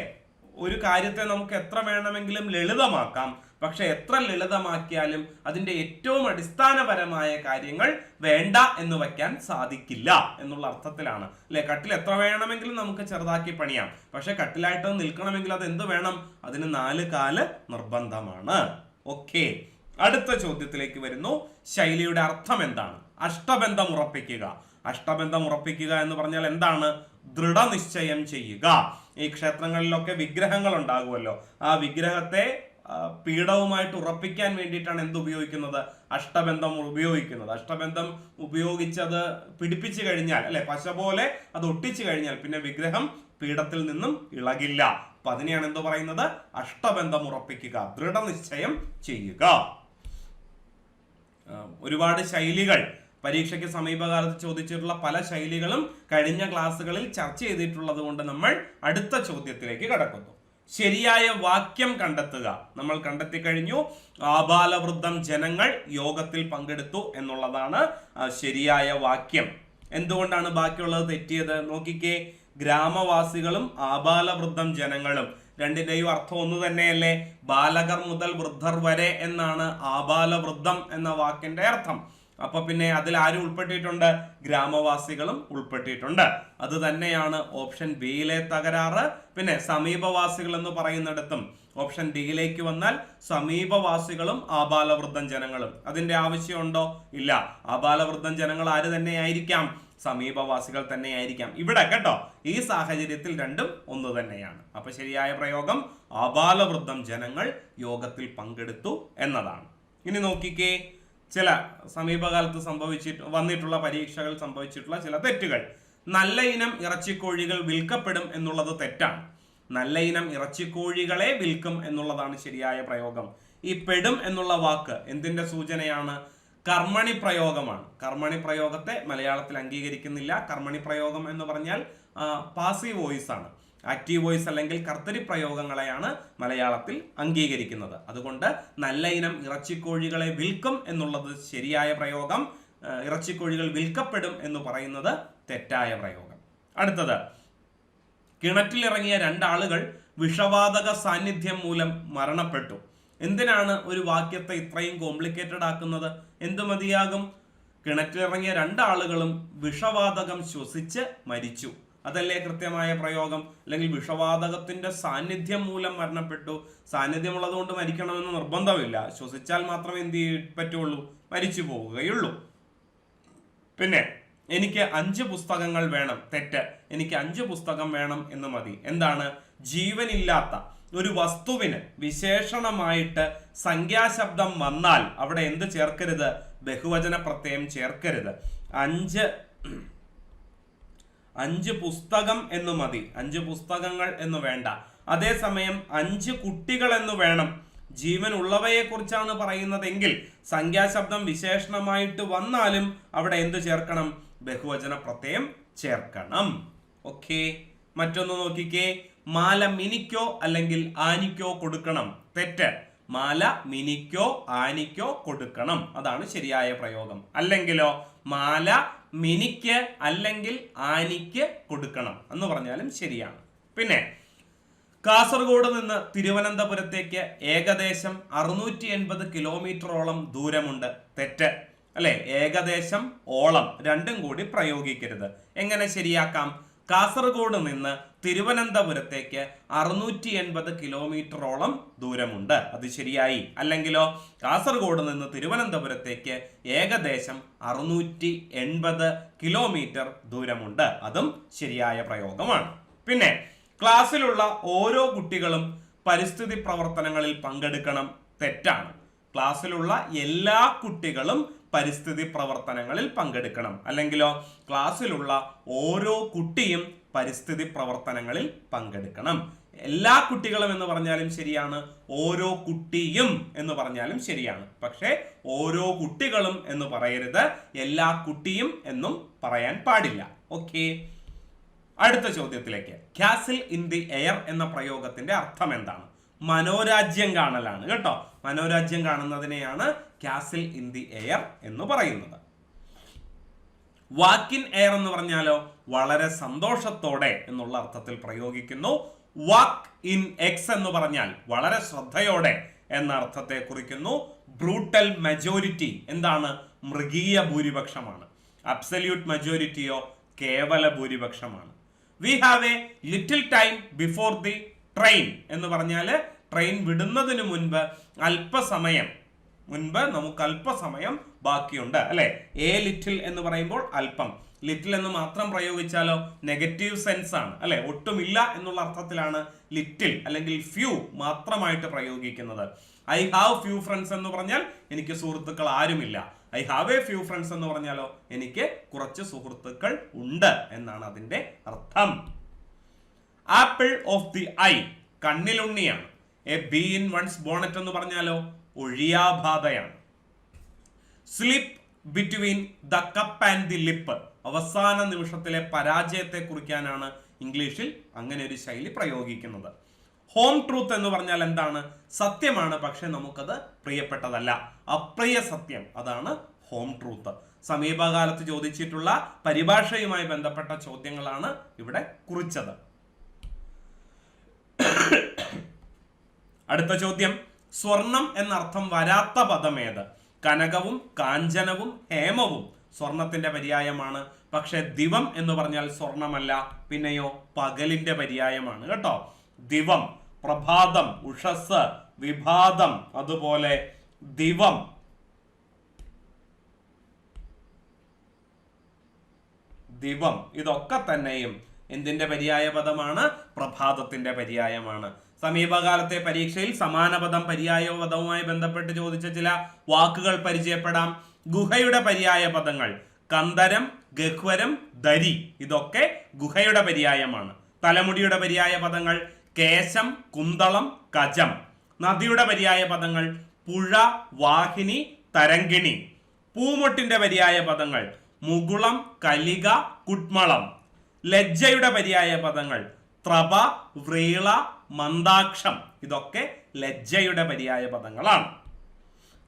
ഒരു കാര്യത്തെ നമുക്ക് എത്ര വേണമെങ്കിലും ലളിതമാക്കാം, പക്ഷെ എത്ര ലളിതമാക്കിയാലും അതിന്റെ ഏറ്റവും അടിസ്ഥാനപരമായ കാര്യങ്ങൾ വേണ്ട എന്ന് വയ്ക്കാൻ സാധിക്കില്ല എന്നുള്ള അർത്ഥത്തിലാണ് അല്ലെ. കട്ടിൽ എത്ര വേണമെങ്കിലും നമുക്ക് ചെറുതാക്കി പണിയാം, പക്ഷെ കട്ടിലായിട്ട് നിൽക്കണമെങ്കിൽ അത് എന്ത് വേണം? അതിന് 4 കാല് നിർബന്ധമാണ്. ഓക്കെ, അടുത്ത ചോദ്യത്തിലേക്ക് വരുന്നു. ശൈലിയുടെ അർത്ഥം എന്താണ്? അഷ്ടബന്ധം ഉറപ്പിക്കുക. അഷ്ടബന്ധം ഉറപ്പിക്കുക എന്ന് പറഞ്ഞാൽ എന്താണ്? ദൃഢനിശ്ചയം ചെയ്യുക. ഈ ക്ഷേത്രങ്ങളിലൊക്കെ വിഗ്രഹങ്ങൾ ഉണ്ടാകുമല്ലോ, ആ വിഗ്രഹത്തെ പീഠവുമായിട്ട് ഉറപ്പിക്കാൻ വേണ്ടിയിട്ടാണ് എന്ത് ഉപയോഗിക്കുന്നത്? അഷ്ടബന്ധം ഉപയോഗിക്കുന്നത്. അഷ്ടബന്ധം ഉപയോഗിച്ചത് പിടിപ്പിച്ചു കഴിഞ്ഞാൽ അല്ലെ, പശ പോലെ അത് ഒട്ടിച്ചു കഴിഞ്ഞാൽ പിന്നെ വിഗ്രഹം പീഠത്തിൽ നിന്നും ഇളകില്ല. അപ്പൊ അതിനെയാണ് എന്ത് പറയുന്നത്? അഷ്ടബന്ധം ഉറപ്പിക്കുക, ദൃഢനിശ്ചയം ചെയ്യുക. ഒരുപാട് ശൈലികൾ പരീക്ഷയ്ക്ക് സമീപകാലത്ത് ചോദിച്ചിട്ടുള്ള പല ശൈലികളും കഴിഞ്ഞ ക്ലാസ്സുകളിൽ ചർച്ച ചെയ്തിട്ടുള്ളത് കൊണ്ട് നമ്മൾ അടുത്ത ചോദ്യത്തിലേക്ക് കടക്കുന്നു. ശരിയായ വാക്യം കണ്ടെത്തുക. നമ്മൾ കണ്ടെത്തി കഴിഞ്ഞു. ആബാലവൃദ്ധം ജനങ്ങൾ യോഗത്തിൽ പങ്കെടുത്തു എന്നുള്ളതാണ് ശരിയായ വാക്യം. എന്തുകൊണ്ടാണ് ബാക്കിയുള്ളത് തെറ്റിയത്? നോക്കിക്കേ, ഗ്രാമവാസികളും ആബാലവൃദ്ധം ജനങ്ങളും രണ്ടിന്റെയും അർത്ഥം ഒന്ന് തന്നെയല്ലേ? ബാലകർ മുതൽ വൃദ്ധർ വരെ എന്നാണ് ആബാലവൃദ്ധം എന്ന വാക്കിന്റെ അർത്ഥം. അപ്പൊ പിന്നെ അതിൽ ആരും ഉൾപ്പെട്ടിട്ടുണ്ട്? ഗ്രാമവാസികളും ഉൾപ്പെട്ടിട്ടുണ്ട്. അത് തന്നെയാണ് ഓപ്ഷൻ ബിയിലെ തകരാറ്. പിന്നെ സമീപവാസികൾ എന്ന് പറയുന്നിടത്തും ഓപ്ഷൻ ഡിയിലേക്ക് വന്നാൽ സമീപവാസികളും ആബാലവൃദ്ധം ജനങ്ങളും. അതിന്റെ ആവശ്യമുണ്ടോ? ഇല്ല. ആബാലവൃദ്ധം ജനങ്ങൾ ആര് തന്നെയായിരിക്കാം? സമീപവാസികൾ തന്നെയായിരിക്കാം. ഇവിടെ കേട്ടോ, ഈ സാഹചര്യത്തിൽ രണ്ടും ഒന്ന് തന്നെയാണ്. അപ്പൊ ശരിയായ പ്രയോഗം ആബാലവൃദ്ധം ജനങ്ങൾ യോഗത്തിൽ പങ്കെടുത്തു എന്നതാണ്. ഇനി നോക്കിക്കേ, ചില സമീപകാലത്ത് വന്നിട്ടുള്ള പരീക്ഷകൾ സംഭവിച്ചിട്ടുള്ള ചില തെറ്റുകൾ. നല്ല ഇനം ഇറച്ചിക്കോഴികൾ വിൽക്കപ്പെടും എന്നുള്ളത് തെറ്റാണ്. നല്ല ഇനം ഇറച്ചിക്കോഴികളെ വിൽക്കും എന്നുള്ളതാണ് ശരിയായ പ്രയോഗം. ഈ പെടും എന്നുള്ള വാക്ക് എന്തിന്റെ സൂചനയാണ്? കർമ്മണി പ്രയോഗമാണ്. കർമ്മണി പ്രയോഗത്തെ മലയാളത്തിൽ അംഗീകരിക്കുന്നില്ല. കർമ്മണി പ്രയോഗം എന്ന് പറഞ്ഞാൽ പാസീവ് വോയിസ് ആണ്. ആക്റ്റീവ് വോയിസ് അല്ലെങ്കിൽ കർത്തരി പ്രയോഗങ്ങളെയാണ് മലയാളത്തിൽ അംഗീകരിക്കുന്നത്. അതുകൊണ്ട് നല്ല ഇനം ഇറച്ചിക്കോഴികളെ വിൽക്കും എന്നുള്ളത് ശരിയായ പ്രയോഗം. ഇറച്ചിക്കോഴികൾ വിൽക്കപ്പെടും എന്ന് പറയുന്നത് തെറ്റായ പ്രയോഗം. അടുത്തത്, കിണറ്റിലിറങ്ങിയ 2 ആളുകൾ വിഷവാതക സാന്നിധ്യം മൂലം മരണപ്പെട്ടു. എന്തിനാണ് ഒരു വാക്യത്തെ ഇത്രയും കോംപ്ലിക്കേറ്റഡ് ആക്കുന്നത്? എന്ത് മതിയാകും? കിണറ്റിലിറങ്ങിയ 2 ആളുകളും വിഷവാതകം ശ്വസിച്ച് മരിച്ചു. അതല്ലേ കൃത്യമായ പ്രയോഗം? അല്ലെങ്കിൽ വിഷവാതകത്തിന്റെ സാന്നിധ്യം മൂലം മരണപ്പെട്ടു. സാന്നിധ്യമുള്ളത് കൊണ്ട് മരിക്കണമെന്ന് നിർബന്ധമില്ല. ശ്വസിച്ചാൽ മാത്രമേ എന്ത് പറ്റുള്ളൂ? മരിച്ചു പോവുകയുള്ളൂ. പിന്നെ എനിക്ക് 5 പുസ്തകങ്ങൾ വേണം. തെറ്റ്. എനിക്ക് 5 പുസ്തകം വേണം എന്ന് മതി. എന്താണ്? ജീവനില്ലാത്ത ഒരു വസ്തുവിന് വിശേഷണമായിട്ട് സംഖ്യാശബ്ദം വന്നാൽ അവിടെ എന്ത് ചേർക്കരുത്? ബഹുവചന പ്രത്യയം ചേർക്കരുത്. 5 പുസ്തകം എന്ന് മതി. 5 പുസ്തകങ്ങൾ എന്ന് വേണ്ട. അതേസമയം 5 കുട്ടികൾ എന്ന് വേണം. ജീവൻ ഉള്ളവയെ കുറിച്ചാണ് പറയുന്നതെങ്കിൽ സംഖ്യാശബ്ദം വിശേഷണമായിട്ട് വന്നാലും അവിടെ എന്ത് ചേർക്കണം? ബഹുവചന പ്രത്യയം ചേർക്കണം. ഓക്കെ, മറ്റൊന്ന് നോക്കിക്കേ. മാല മിനിക്കോ അല്ലെങ്കിൽ ആനിക്കോ കൊടുക്കണം. തെറ്റ്. മാല മിനിക്കോ ആനിക്കോ കൊടുക്കണം, അതാണ് ശരിയായ പ്രയോഗം. അല്ലെങ്കിലോ മാല മിനിക്ക് അല്ലെങ്കിൽ ആനിക്ക് കൊടുക്കണം എന്ന് പറഞ്ഞാലും ശരിയാണ്. പിന്നെ കാസർഗോഡ് നിന്ന് തിരുവനന്തപുരത്തേക്ക് ഏകദേശം 680 കിലോമീറ്ററോളം ദൂരമുണ്ട്. തെറ്റ് അല്ലെ? ഏകദേശം, ഓളം രണ്ടും കൂടി പ്രയോഗിക്കരുത്. എങ്ങനെ ശരിയാക്കാം? കാസർഗോഡ് നിന്ന് തിരുവനന്തപുരത്തേക്ക് 680 കിലോമീറ്ററോളം ദൂരമുണ്ട്, അത് ശരിയായി. അല്ലെങ്കിലോ കാസർഗോഡ് നിന്ന് തിരുവനന്തപുരത്തേക്ക് ഏകദേശം 680 കിലോമീറ്റർ ദൂരമുണ്ട്, അതും ശരിയായ പ്രയോഗമാണ്. പിന്നെ ക്ലാസ്സിലുള്ള ഓരോ കുട്ടികളും പരിസ്ഥിതി പ്രവർത്തനങ്ങളിൽ പങ്കെടുക്കണം. തെറ്റാണ്. ക്ലാസ്സിലുള്ള എല്ലാ കുട്ടികളും പരിസ്ഥിതി പ്രവർത്തനങ്ങളിൽ പങ്കെടുക്കണം. അല്ലെങ്കിലോ ക്ലാസ്സിലുള്ള ഓരോ കുട്ടിയും പരിസ്ഥിതി പ്രവർത്തനങ്ങളിൽ പങ്കെടുക്കണം. എല്ലാ കുട്ടികളും എന്ന് പറഞ്ഞാലും ശരിയാണ്, ഓരോ കുട്ടിയും എന്ന് പറഞ്ഞാലും ശരിയാണ്. പക്ഷേ ഓരോ കുട്ടികളും എന്ന് പറയരുത്, എല്ലാ കുട്ടിയും എന്നും പറയാൻ പാടില്ല. ഓക്കെ, അടുത്ത ചോദ്യത്തിലേക്ക്. കാസിൽ ഇൻ ദി എയർ എന്ന പ്രയോഗത്തിന്റെ അർത്ഥം എന്താണ്? മനോരാജ്യം കാണലാണ് കേട്ടോ. Manorajyam കാണുന്നതിനെയാണ് castle in the air എന്ന് പറയുന്നത്. വാക്ക് ഇൻ എയർ എന്ന് പറഞ്ഞാലോ വളരെ സന്തോഷത്തോടെ എന്നുള്ള അർത്ഥത്തിൽ പ്രയോഗിക്കുന്നു. വാക്ക് ഇൻ എക്സ് എന്ന് പറഞ്ഞാൽ വളരെ ശ്രദ്ധയോടെ എന്ന അർത്ഥത്തെ കുറിക്കുന്നു. ബ്രൂട്ടൽ മെജോറിറ്റി എന്താണ്? മൃഗീയ ഭൂരിപക്ഷമാണ്. അബ്സല്യൂട്ട് മെജോറിറ്റിയോ കേവല ഭൂരിപക്ഷമാണ്. We have a little time before the train എന്ന് പറഞ്ഞാൽ ട്രെയിൻ വിടുന്നതിന് മുൻപ് അല്പസമയം നമുക്ക് അല്പസമയം ബാക്കിയുണ്ട് അല്ലെ? എ ലിറ്റിൽ എന്ന് പറയുമ്പോൾ അല്പം. ലിറ്റിൽ എന്ന് മാത്രം പ്രയോഗിച്ചാലോ നെഗറ്റീവ് സെൻസ് ആണ് അല്ലെ? ഒട്ടുമില്ല എന്നുള്ള അർത്ഥത്തിലാണ് ലിറ്റിൽ അല്ലെങ്കിൽ ഫ്യൂ മാത്രമായിട്ട് പ്രയോഗിക്കുന്നത്. ഐ ഹാവ് ഫ്യൂ ഫ്രണ്ട്സ് എന്ന് പറഞ്ഞാൽ എനിക്ക് സുഹൃത്തുക്കൾ ആരുമില്ല. I have a few friends എന്ന് പറഞ്ഞാലോ എനിക്ക് കുറച്ച് സുഹൃത്തുക്കൾ ഉണ്ട് എന്നാണ് അതിന്റെ അർത്ഥം. ആപ്പിൾ ഓഫ് ദി ഐ കണ്ണിലുണ്ണിയാണ്. A bee in one's bonnet എന്ന് പറഞ്ഞാലോ ഒഴിയാബാധയാണ്. Slip between the cup and the lip അവസാന നിമിഷത്തിലെ പരാജയത്തെ കുറിക്കാനാണ് ഇംഗ്ലീഷിൽ അങ്ങനെ ഒരു ശൈലി പ്രയോഗിക്കുന്നത്. ഹോം ട്രൂത്ത് എന്ന് പറഞ്ഞാൽ എന്താണ്? സത്യമാണ്, പക്ഷെ നമുക്കത് പ്രിയപ്പെട്ടതല്ല. അപ്രിയ സത്യം, അതാണ് ഹോം ട്രൂത്ത്. സമീപകാലത്ത് ചോദിച്ചിട്ടുള്ള പരിഭാഷയുമായി ബന്ധപ്പെട്ട ചോദ്യങ്ങളാണ് ഇവിടെ കുറിച്ചത്. അടുത്ത ചോദ്യം. സ്വർണം എന്നർത്ഥം വരാത്ത പദമേത്? കനകവും കാഞ്ചനവും ഹേമവും സ്വർണത്തിന്റെ പര്യായമാണ്. പക്ഷെ ദിവം എന്ന് പറഞ്ഞാൽ സ്വർണമല്ല, പിന്നെയോ പകലിന്റെ പര്യായമാണ് കേട്ടോ. ദിവം, പ്രഭാതം, ഉഷസ്, വിഭാതം, അതുപോലെ ദിവം. ദിവം ഇതൊക്കെ തന്നെയും എന്തിന്റെ പര്യായ പദമാണ്? പ്രഭാതത്തിന്റെ പര്യായമാണ്. സമീപകാലത്തെ പരീക്ഷയിൽ സമാനപദം പര്യായ പദവുമായി ബന്ധപ്പെട്ട് ചോദിച്ച ചില വാക്കുകൾ പരിചയപ്പെടാം. ഗുഹയുടെ പര്യായ പദങ്ങൾ കന്ദരം, ഗഹ്വരം, ദരി ഇതൊക്കെ ഗുഹയുടെ പര്യായമാണ്. തലമുടിയുടെ പര്യായ പദങ്ങൾ കേശം, കുന്തളം, കജം. നദിയുടെ പര്യായ പദങ്ങൾ പുഴ, വാഹിനി, തരങ്കിണി. പൂമൊട്ടിന്റെ പര്യായ പദങ്ങൾ മുകുളം, കലിക, കുട്മളം. ലജ്ജയുടെ പര്യായ പദങ്ങൾ ത്രപ, വ്രീള, മന്ദാക്ഷം ഇതൊക്കെ ലജ്ജയുടെ പര്യായ പദങ്ങളാണ്.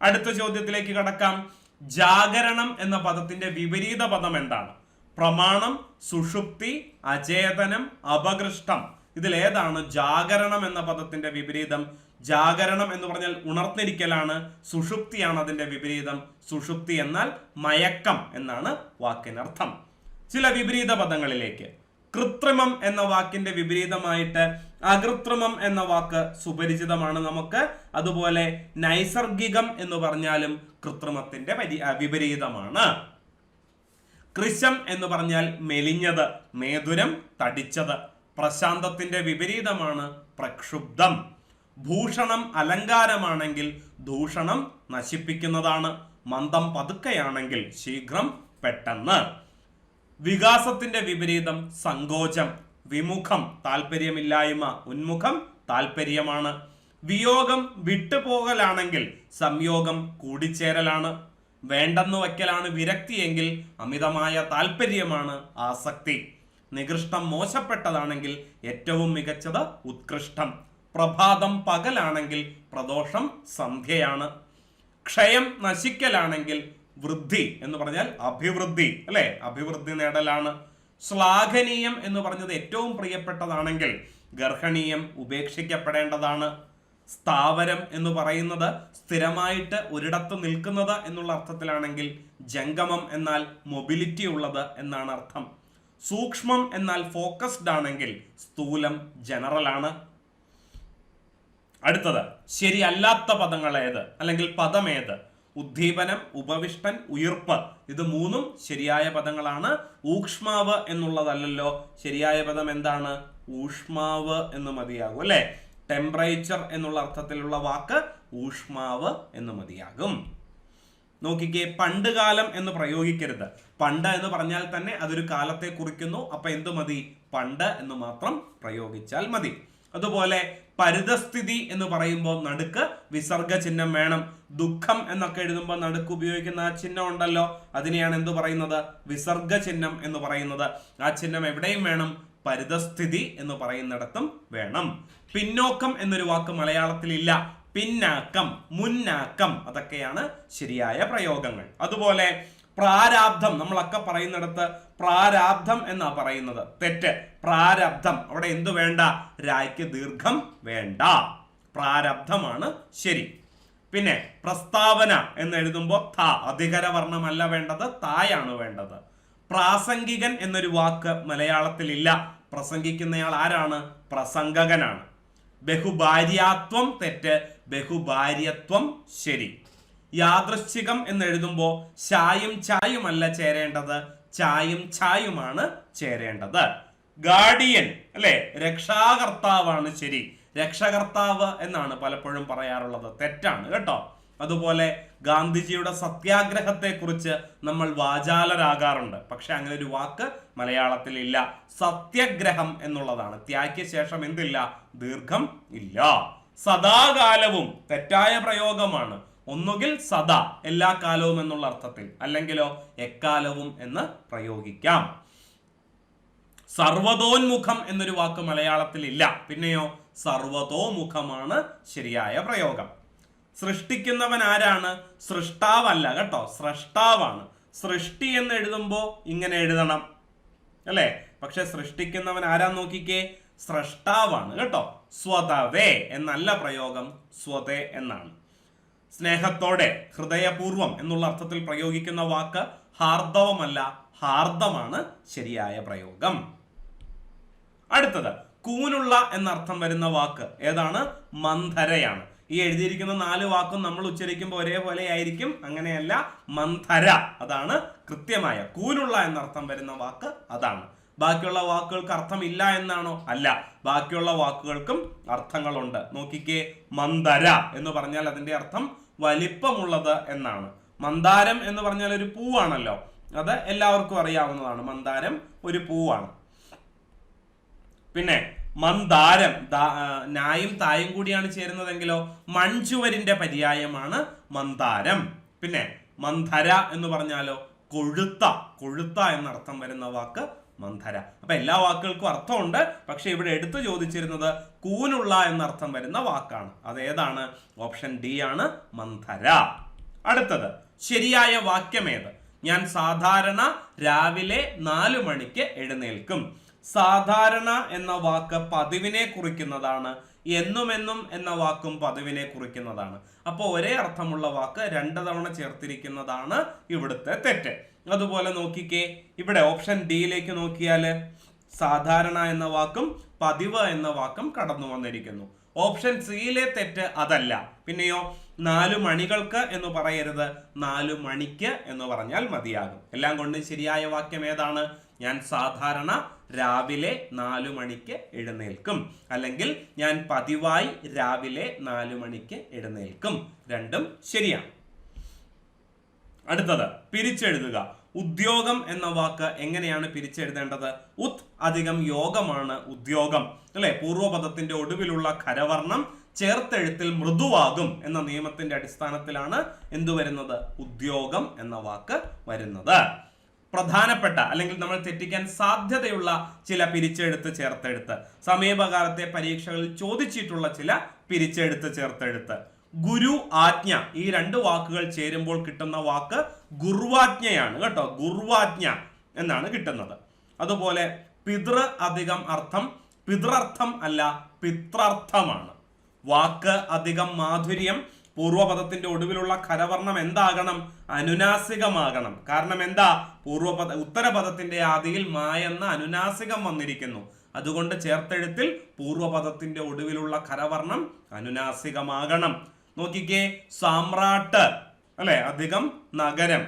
അടുത്ത ചോദ്യത്തിലേക്ക് കടക്കാം. ജാഗരണം എന്ന പദത്തിന്റെ വിപരീത പദം എന്താണ്? പ്രമാണം, സുഷുപ്തി, അചേതനം, അപകൃഷ്ടം. ഇതിലേതാണ് ജാഗരണം എന്ന പദത്തിന്റെ വിപരീതം? ജാഗരണം എന്ന് പറഞ്ഞാൽ ഉണർന്നിരിക്കലാണ്. സുഷുപ്തിയാണ് അതിന്റെ വിപരീതം. സുഷുപ്തി എന്നാൽ മയക്കം എന്നാണ് വാക്കിനർത്ഥം. ചില വിപരീത പദങ്ങളിലേക്ക്. കൃത്രിമം എന്ന വാക്കിന്റെ വിപരീതമായിട്ട് അകൃത്രിമം എന്ന വാക്ക് സുപരിചിതമാണ് നമുക്ക്. അതുപോലെ നൈസർഗികം എന്ന് പറഞ്ഞാലും കൃത്രിമത്തിന്റെ വിപരീതമാണ്. കൃശം എന്ന് പറഞ്ഞാൽ മെലിഞ്ഞത്, മേധുരം തടിച്ചത്. പ്രശാന്തത്തിന്റെ വിപരീതമാണ് പ്രക്ഷുബ്ധം. ഭൂഷണം അലങ്കാരമാണെങ്കിൽ ദൂഷണം നശിപ്പിക്കുന്നതാണ്. മന്ദം പതുക്കെയാണെങ്കിൽ ശീഘ്രം പെട്ടെന്ന്. വികാസത്തിന്റെ വിപരീതം സങ്കോചം. വിമുഖം താല്പര്യമില്ലായ്മ, ഉന്മുഖം താല്പര്യമാണ്. വിയോഗം വിട്ടുപോകലാണെങ്കിൽ സംയോഗം കൂടിച്ചേരലാണ്. വേണ്ടെന്ന് വയ്ക്കലാണ് വിരക്തിയെങ്കിൽ അമിതമായ താല്പര്യമാണ് ആസക്തി. നികൃഷ്ടം മോശപ്പെട്ടതാണെങ്കിൽ ഏറ്റവും മികച്ചത് ഉത്കൃഷ്ടം. പ്രഭാതം പകലാണെങ്കിൽ പ്രദോഷം സന്ധ്യയാണ്. ക്ഷയം നശിക്കലാണെങ്കിൽ വൃദ്ധി എന്ന് പറഞ്ഞാൽ അഭിവൃദ്ധി, അല്ലെ, അഭിവൃദ്ധി നേടലാണ്. ശ്ലാഘനീയം എന്ന് പറഞ്ഞത് ഏറ്റവും പ്രിയപ്പെട്ടതാണെങ്കിൽ ഗർഹണീയം ഉപേക്ഷിക്കപ്പെടേണ്ടതാണ്. സ്ഥാവരം എന്ന് പറയുന്നത് സ്ഥിരമായിട്ട് ഒരിടത്ത് നിൽക്കുന്നത് എന്നുള്ള അർത്ഥത്തിലാണെങ്കിൽ ജംഗമം എന്നാൽ മൊബിലിറ്റി ഉള്ളത് എന്നാണ് അർത്ഥം. സൂക്ഷ്മം എന്നാൽ ഫോക്കസ്ഡ് ആണെങ്കിൽ സ്ഥൂലം ജനറൽ ആണ്. അടുത്തത് ശരിയല്ലാത്ത പദങ്ങൾ ഏത് അല്ലെങ്കിൽ പദമേത്? ഉദ്ദീപനം, ഉപവിഷ്ടൻ, ഉയിർപ്പ്, ഇത് മൂന്നും ശരിയായ പദങ്ങളാണ്. ഊക്ഷ്മാവ് എന്നുള്ളതല്ലല്ലോ. ശരിയായ പദം എന്താണ്? ഊഷ്മാവ് എന്ന് മതിയാകും, അല്ലെ. ടെമ്പറേച്ചർ എന്നുള്ള അർത്ഥത്തിലുള്ള വാക്ക് ഊഷ്മാവ് എന്ന് മതിയാകും. നോക്കിക്കേ, പണ്ട് കാലം എന്ന് പ്രയോഗിക്കരുത്. പണ്ട് എന്ന് പറഞ്ഞാൽ തന്നെ അതൊരു കാലത്തെ കുറിക്കുന്നു. അപ്പൊ എന്ത് മതി? പണ്ട് എന്ന് മാത്രം പ്രയോഗിച്ചാൽ മതി. അതുപോലെ പരിതസ്ഥിതി എന്ന് പറയുമ്പോൾ നടുക്ക് വിസർഗ ചിഹ്നം വേണം. ദുഃഖം എന്നൊക്കെ എഴുതുമ്പോൾ നടുക്ക് ഉപയോഗിക്കുന്ന ആ ചിഹ്നം ഉണ്ടല്ലോ, അതിനെയാണ് എന്ത് പറയുന്നത്? വിസർഗ ചിഹ്നം എന്ന് പറയുന്നത്. ആ ചിഹ്നം എവിടെയും വേണം, പരിതസ്ഥിതി എന്ന് പറയുന്നിടത്തും വേണം. പിന്നോക്കം എന്നൊരു വാക്ക് മലയാളത്തിൽ ഇല്ല. പിന്നാക്കം, മുന്നാക്കം, അതൊക്കെയാണ് ശരിയായ പ്രയോഗങ്ങൾ. അതുപോലെ പ്രാരാബ്ധം നമ്മളൊക്കെ പറയുന്നിടത്ത് പ്രാരാബ്ധം എന്നാ പറയുന്നത്, തെറ്റ്. പ്രാരബ്ധം, അവിടെ എന്തു വേണ്ട? രായ്ക്ക് ദീർഘം വേണ്ട. പ്രാരബ്ധമാണ് ശരി. പിന്നെ പ്രസ്താവന എന്ന് എഴുതുമ്പോൾ ത, അധികരവർണ്ണമല്ല വേണ്ടത്, തായാണ് വേണ്ടത്. പ്രാസംഗികൻ എന്നൊരു വാക്ക് മലയാളത്തിൽ ഇല്ല. പ്രസംഗിക്കുന്നയാൾ ആരാണ്? പ്രസംഗകനാണ്. ബഹുഭാര്യാത്വം തെറ്റ്, ബഹുഭാര്യത്വം ശരി. യാദൃശ്ചികം എന്ന് എഴുതുമ്പോൾ ചായും ചായുമല്ല ചേരേണ്ടത്, ചായും ചായുമാണ് ചേരേണ്ടത്. ഗാർഡിയൻ, അല്ലെ, രക്ഷാകർത്താവാണ് ശരി. രക്ഷകർത്താവ് എന്നാണ് പലപ്പോഴും പറയാറുള്ളത്, തെറ്റാണ് കേട്ടോ. അതുപോലെ ഗാന്ധിജിയുടെ സത്യാഗ്രഹത്തെ കുറിച്ച് നമ്മൾ വാചാലരാകാറുണ്ട്, പക്ഷെ അങ്ങനെ ഒരു വാക്ക് മലയാളത്തിൽ ഇല്ല. സത്യഗ്രഹം എന്നുള്ളതാണ്. ത്യാഗിക്ക് ശേഷം എന്തില്ല? ദീർഘം ഇല്ല. സദാകാലവും തെറ്റായ പ്രയോഗമാണ്. ഒന്നുകിൽ സദാ, എല്ലാ കാലവും എന്നുള്ള അർത്ഥത്തിൽ, അല്ലെങ്കിലോ എക്കാലവും എന്ന് പ്രയോഗിക്കാം. സർവതോന്മുഖം എന്നൊരു വാക്ക് മലയാളത്തിൽ ഇല്ല. പിന്നെയോ സർവതോമുഖമാണ് ശരിയായ പ്രയോഗം. സൃഷ്ടിക്കുന്നവൻ ആരാണ്? സൃഷ്ടാവല്ല കേട്ടോ, സ്രഷ്ടാവാണ്. സൃഷ്ടി എന്ന് എഴുതുമ്പോൾ ഇങ്ങനെ എഴുതണം, അല്ലെ. പക്ഷെ സൃഷ്ടിക്കുന്നവൻ ആരാ നോക്കിക്കേ? സ്രഷ്ടാവാണ് കേട്ടോ. സ്വതവേ എന്നല്ല പ്രയോഗം, സ്വതേ എന്നാണ്. സ്നേഹത്തോടെ, ഹൃദയപൂർവം എന്നുള്ള അർത്ഥത്തിൽ പ്രയോഗിക്കുന്ന വാക്ക് ഹാർദവമല്ല, ഹാർദമാണ് ശരിയായ പ്രയോഗം. അടുത്തത് കൂനുള്ള എന്നർത്ഥം വരുന്ന വാക്ക് ഏതാണ്? മന്ധരയാണ്. ഈ എഴുതിയിരിക്കുന്ന 4 വാക്കും നമ്മൾ ഉച്ചരിക്കുമ്പോൾ ഒരേപോലെ ആയിരിക്കും, അങ്ങനെയല്ല. മന്ധര, അതാണ് കൃത്യമായ. കൂനുള്ള എന്നർത്ഥം വരുന്ന വാക്ക് അതാണ്. ബാക്കിയുള്ള വാക്കുകൾക്ക് അർത്ഥമില്ല എന്നാണോ? അല്ല, ബാക്കിയുള്ള വാക്കുകൾക്കും അർത്ഥങ്ങളുണ്ട്. നോക്കിക്കേ, മന്ദര എന്ന് പറഞ്ഞാൽ അതിന്റെ അർത്ഥം വലിപ്പമുള്ളത് എന്നാണ്. മന്ദാരം എന്ന് പറഞ്ഞാൽ ഒരു പൂവാണല്ലോ, അത് എല്ലാവർക്കും അറിയാവുന്നതാണ്. മന്ദാരം ഒരു പൂവാണ്. പിന്നെ മന്ദാരം, നായും തായും കൂടിയാണ് ചേരുന്നതെങ്കിലോ മൺചുവരിന്റെ പര്യായമാണ് മന്ദാരം. പിന്നെ മന്ധര എന്ന് പറഞ്ഞാലോ കൊഴുത്ത, കൊഴുത്ത എന്നർത്ഥം വരുന്ന വാക്ക് മന്ധര. അപ്പൊ എല്ലാ വാക്കുകൾക്കും അർത്ഥമുണ്ട്, പക്ഷെ ഇവിടെ എടുത്തു ചോദിച്ചിരുന്നത് കൂനുള്ള എന്നർത്ഥം വരുന്ന വാക്കാണ്. അതേതാണ്? ഓപ്ഷൻ ഡി ആണ്, മന്ധര. അടുത്തത് ശരിയായ വാക്യമേത്? ഞാൻ സാധാരണ രാവിലെ 4 മണിക്ക് എഴുന്നേൽക്കും. സാധാരണ എന്ന വാക്ക് പതിവിനെ കുറിക്കുന്നതാണ്. എന്നുമെന്നും എന്ന വാക്കും പതിവിനെ കുറിക്കുന്നതാണ്. അപ്പോൾ ഒരേ അർത്ഥമുള്ള വാക്ക് 2 തവണ ചേർത്തിരിക്കുന്നതാണ് ഇവിടുത്തെ തെറ്റ്. അതുപോലെ നോക്കിക്കേ, ഇവിടെ ഓപ്ഷൻ ഡിയിലേക്ക് നോക്കിയാല് സാധാരണ എന്ന വാക്കും പതിവ് എന്ന വാക്കും കടന്നു വന്നിരിക്കുന്നു. ഓപ്ഷൻ സിയിലെ തെറ്റ് അതല്ല. പിന്നെയോ 4 മണികൾക്ക് എന്ന് പറയരുത്, 4 മണിക്ക് എന്ന് പറഞ്ഞാൽ മതിയാകും. എല്ലാം കൊണ്ടും ശരിയായ വാക്യം ഏതാണ്? ഞാൻ സാധാരണ രാവിലെ 4 മണിക്ക് എഴുന്നേൽക്കും, അല്ലെങ്കിൽ ഞാൻ പതിവായി രാവിലെ 4 മണിക്ക് എഴുന്നേൽക്കും. രണ്ടും ശരിയാണ്. അടുത്തത് പിരിച്ചെഴുതുക. ഉദ്യോഗം എന്ന വാക്ക് എങ്ങനെയാണ് പിരിച്ചെഴുതേണ്ടത്? ഉത് അധികം യോഗമാണ് ഉദ്യോഗം, അല്ലെ? പൂർവ്വപദത്തിന്റെ ഒടുവിലുള്ള ഖരവർണം ചേർത്തെഴുത്തിൽ മൃദുവാകും എന്ന നിയമത്തിന്റെ അടിസ്ഥാനത്തിലാണ് എന്തു വരുന്നത്? ഉദ്യോഗം എന്ന വാക്ക് വരുന്നത്. പ്രധാനപ്പെട്ട അല്ലെങ്കിൽ നമ്മൾ തെറ്റിക്കാൻ സാധ്യതയുള്ള ചില പിരിച്ചെഴുത്ത് ചേർത്തെഴുത്ത്, സമീപകാലത്തെ പരീക്ഷകളിൽ ചോദിച്ചിട്ടുള്ള ചില പിരിച്ചെഴുത്ത് ചേർത്തെഴുത്ത്. ഗുരു, ആജ്ഞ, ഈ രണ്ട് വാക്കുകൾ ചേരുമ്പോൾ കിട്ടുന്ന വാക്ക് ഗുർവാജ്ഞയാണ് കേട്ടോ. ഗുർവാജ്ഞ എന്നാണ് കിട്ടുന്നത്. അതുപോലെ പിതൃ അധികം അർത്ഥം പിതൃർത്ഥം അല്ല പിത്രർത്ഥമാണ്. വാക്ക് അധികം മാധുര്യം, പൂർവ്വപദത്തിന്റെ ഒടുവിലുള്ള ഖരവർണം എന്താകണം? അനുനാസികമാകണം. കാരണം എന്താ? ഉത്തരപദത്തിന്റെ ആദിയിൽ മാ എന്ന അനുനാസികം വന്നിരിക്കുന്നു. അതുകൊണ്ട് ചേർത്തെഴുത്തിൽ പൂർവ്വപദത്തിന്റെ ഒടുവിലുള്ള ഖരവർണം അനുനാസികമാകണം. നോക്കിക്കേ, സാമ്രാട്ട്, അല്ലെ? അധികം നഗരം.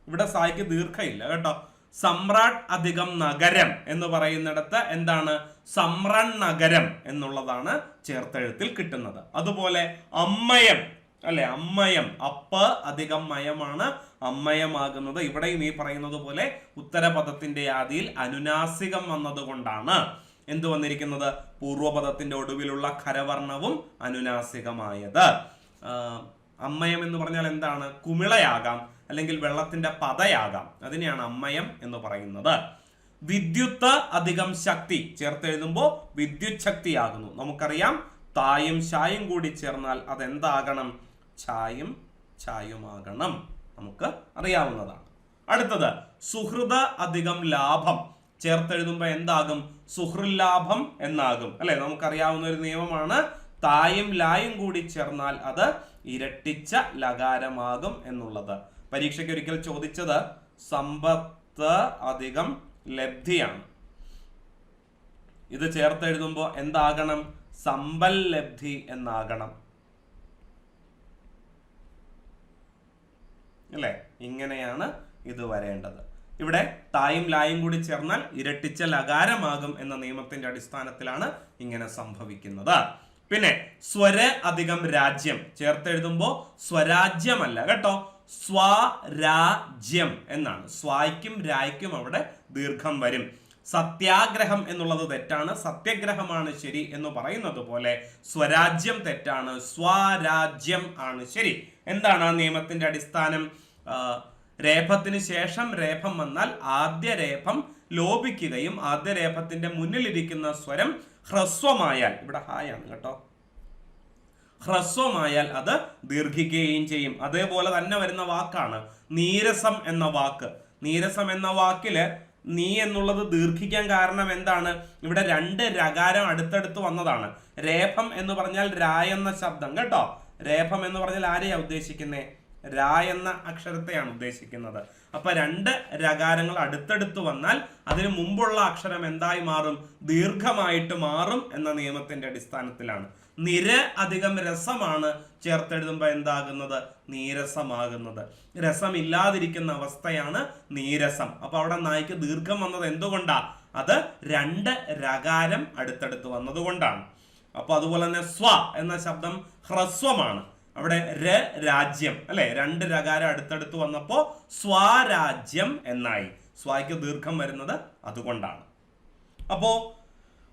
ഇവിടെ സായിക്ക് ദീർഘയില്ല കേട്ടോ. സമ്രാട്ട് അധികം നഗരം എന്ന് പറയുന്നിടത്ത് എന്താണ്? സമ്രൺ നഗരം എന്നുള്ളതാണ് ചേർത്തെഴുത്തിൽ കിട്ടുന്നത്. അതുപോലെ അമ്മയം, അല്ലെ? അമ്മയം, അപ്പ് അധികം മയമാണ് അമ്മയമാകുന്നത്. ഇവിടെയും ഈ പറയുന്നത് പോലെ ഉത്തരപദത്തിന്റെ ആദിയിൽ അനുനാസികം വന്നതുകൊണ്ടാണ് എന്ത് വന്നിരിക്കുന്നത്? പൂർവ്വപദത്തിന്റെ ഒടുവിലുള്ള ഖരവർണവും അനുനാസികമായത്. അമ്മയം എന്ന് പറഞ്ഞാൽ എന്താണ്? കുമിളയാകാം, അല്ലെങ്കിൽ വെള്ളത്തിന്റെ പതയാകാം. അതിനെയാണ് അമ്മയം എന്ന് പറയുന്നത്. വിദ്യുത്ത് അധികം ശക്തി ചേർത്തെഴുതുമ്പോൾ വിദ്യുത് ശക്തിയാകുന്നു. നമുക്കറിയാം, തായും ഷായും കൂടി ചേർന്നാൽ അതെന്താകണം? ഛായും ഛായുമാകണം. നമുക്ക് അറിയാവുന്നതാണ്. അടുത്തത് സുഹൃത അധികം ലാഭം ചേർത്തെഴുതുമ്പോൾ എന്താകും? സുഹൃലാഭം എന്നാകും, അല്ലെ? നമുക്കറിയാവുന്ന ഒരു നിയമമാണ്. തായും ലായും കൂടി ചേർന്നാൽ അത് ഇരട്ടിച്ച ലകാരമാകും എന്നുള്ളത്. പരീക്ഷയ്ക്ക് ഒരിക്കൽ ചോദിച്ചത് സമ്പത്ത് അധികം ലബ്ധിയാണ്. ഇത് ചേർത്തെഴുതുമ്പോൾ എന്താകണം? സമ്പൽ ലബ്ധി എന്നാകണം, അല്ലെ? ഇങ്ങനെയാണ് ഇത് വരേണ്ടത്. ഇവിടെ തായും ലായും കൂടി ചേർന്നാൽ ഇരട്ടിച്ച ലകാരമാകും എന്ന നിയമത്തിന്റെ അടിസ്ഥാനത്തിലാണ് ഇങ്ങനെ സംഭവിക്കുന്നത്. പിന്നെ സ്വര അധികം രാജ്യം ചേർത്തെഴുതുമ്പോൾ സ്വരാജ്യമല്ല കേട്ടോ, സ്വരാജ്യം എന്നാണ്. സ്വായ്ക്കും രായ്ക്കും അവിടെ ദീർഘം വരും. സത്യാഗ്രഹം എന്നുള്ളത് തെറ്റാണ്, സത്യഗ്രഹമാണ് ശരി എന്ന് പറയുന്നത് പോലെ സ്വരാജ്യം തെറ്റാണ്, സ്വരാജ്യം ആണ് ശരി. എന്താണ് ആ നിയമത്തിന്റെ അടിസ്ഥാനം? രേഫത്തിന് ശേഷം രേഫം വന്നാൽ ആദ്യ രേഫം ലോപിക്കുകയും ആദ്യ രേഫത്തിന്റെ മുന്നിലിരിക്കുന്ന സ്വരം ഹ്രസ്വമായാൽ, ഇവിടെ ഹായാണ് കേട്ടോ, ഹ്രസ്വമായാൽ അത് ദീർഘിക്കുകയും ചെയ്യും. അതേപോലെ തന്നെ വരുന്ന വാക്കാണ് നീരസം എന്ന വാക്ക്. നീരസം എന്ന വാക്കില് നീ എന്നുള്ളത് ദീർഘിക്കാൻ കാരണം എന്താണ്? ഇവിടെ രണ്ട് രകാരം അടുത്തടുത്ത് വന്നതാണ്. രേഫം എന്ന് പറഞ്ഞാൽ രാ എന്ന ശബ്ദം കേട്ടോ. രേഫം എന്ന് പറഞ്ഞാൽ ആരെയാ ഉദ്ദേശിക്കുന്നേ? രാ എന്ന അക്ഷരത്തെയാണ് ഉദ്ദേശിക്കുന്നത്. അപ്പൊ രണ്ട് രകാരങ്ങൾ അടുത്തടുത്ത് വന്നാൽ അതിനു മുമ്പുള്ള അക്ഷരം എന്തായി മാറും? ദീർഘമായിട്ട് മാറും എന്ന നിയമത്തിന്റെ അടിസ്ഥാനത്തിലാണ്. നിര അധികം രസമാണ് ചേർത്തെഴുതുമ്പോൾ എന്താകുന്നത്? നീരസമാകുന്നത്. രസമില്ലാതിരിക്കുന്ന അവസ്ഥയാണ് നീരസം. അപ്പൊ അവിടെ നായ്ക്ക് ദീർഘം വന്നത് എന്തുകൊണ്ടാ? അത് രണ്ട് രകാരം അടുത്തടുത്ത് വന്നതുകൊണ്ടാണ്. അപ്പൊ അതുപോലെ തന്നെ സ്വ എന്ന ശബ്ദം ഹ്രസ്വമാണ്. അവിടെ രാജ്യം, അല്ലെ? രണ്ട് രകാരം അടുത്തടുത്ത് വന്നപ്പോ സ്വരാജ്യം എന്നായി. സ്വായ്ക്ക് ദീർഘം വരുന്നത് അതുകൊണ്ടാണ്. അപ്പോ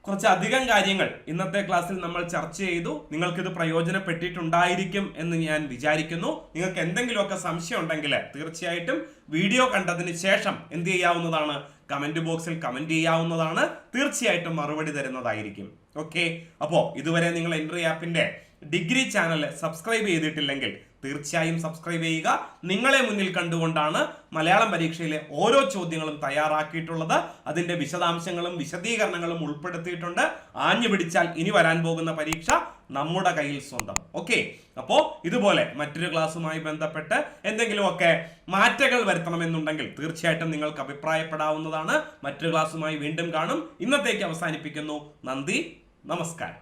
കുറച്ചധികം കാര്യങ്ങൾ ഇന്നത്തെ ക്ലാസ്സിൽ നമ്മൾ ചർച്ച ചെയ്തു. നിങ്ങൾക്കിത് പ്രയോജനപ്പെട്ടിട്ടുണ്ടായിരിക്കും എന്ന് ഞാൻ വിചാരിക്കുന്നു. നിങ്ങൾക്ക് എന്തെങ്കിലുമൊക്കെ സംശയം ഉണ്ടെങ്കിൽ തീർച്ചയായിട്ടും വീഡിയോ കണ്ടതിന് ശേഷം എന്ത് ചെയ്യാവുന്നതാണ്? കമന്റ് ബോക്സിൽ കമന്റ് ചെയ്യാവുന്നതാണ്. തീർച്ചയായിട്ടും മറുപടി തരുന്നതായിരിക്കും. ഓക്കെ, അപ്പോ ഇതുവരെ നിങ്ങൾ എൻട്രി ആപ്പിന്റെ ഡിഗ്രി ചാനൽ സബ്സ്ക്രൈബ് ചെയ്തിട്ടില്ലെങ്കിൽ തീർച്ചയായും സബ്സ്ക്രൈബ് ചെയ്യുക. നിങ്ങളെ മുന്നിൽ കണ്ടുകൊണ്ടാണ് മലയാളം പരീക്ഷയിലെ ഓരോ ചോദ്യങ്ങളും തയ്യാറാക്കിയിട്ടുള്ളത്. അതിന്റെ വിശദാംശങ്ങളും വിശദീകരണങ്ങളും ഉൾപ്പെടുത്തിയിട്ടുണ്ട്. ആഞ്ഞു പിടിച്ചാൽ ഇനി വരാൻ പോകുന്ന പരീക്ഷ നമ്മുടെ കയ്യിൽ സ്വന്തം. ഓക്കെ, അപ്പോ ഇതുപോലെ മറ്റൊരു ക്ലാസ്സുമായി ബന്ധപ്പെട്ട് എന്തെങ്കിലുമൊക്കെ മാറ്റങ്ങൾ വരുത്തണമെന്നുണ്ടെങ്കിൽ തീർച്ചയായിട്ടും നിങ്ങൾക്ക് അഭിപ്രായപ്പെടാവുന്നതാണ്. മറ്റൊരു ക്ലാസ്സുമായി വീണ്ടും കാണും. ഇന്നത്തേക്ക് അവസാനിപ്പിക്കുന്നു. നന്ദി, നമസ്കാരം.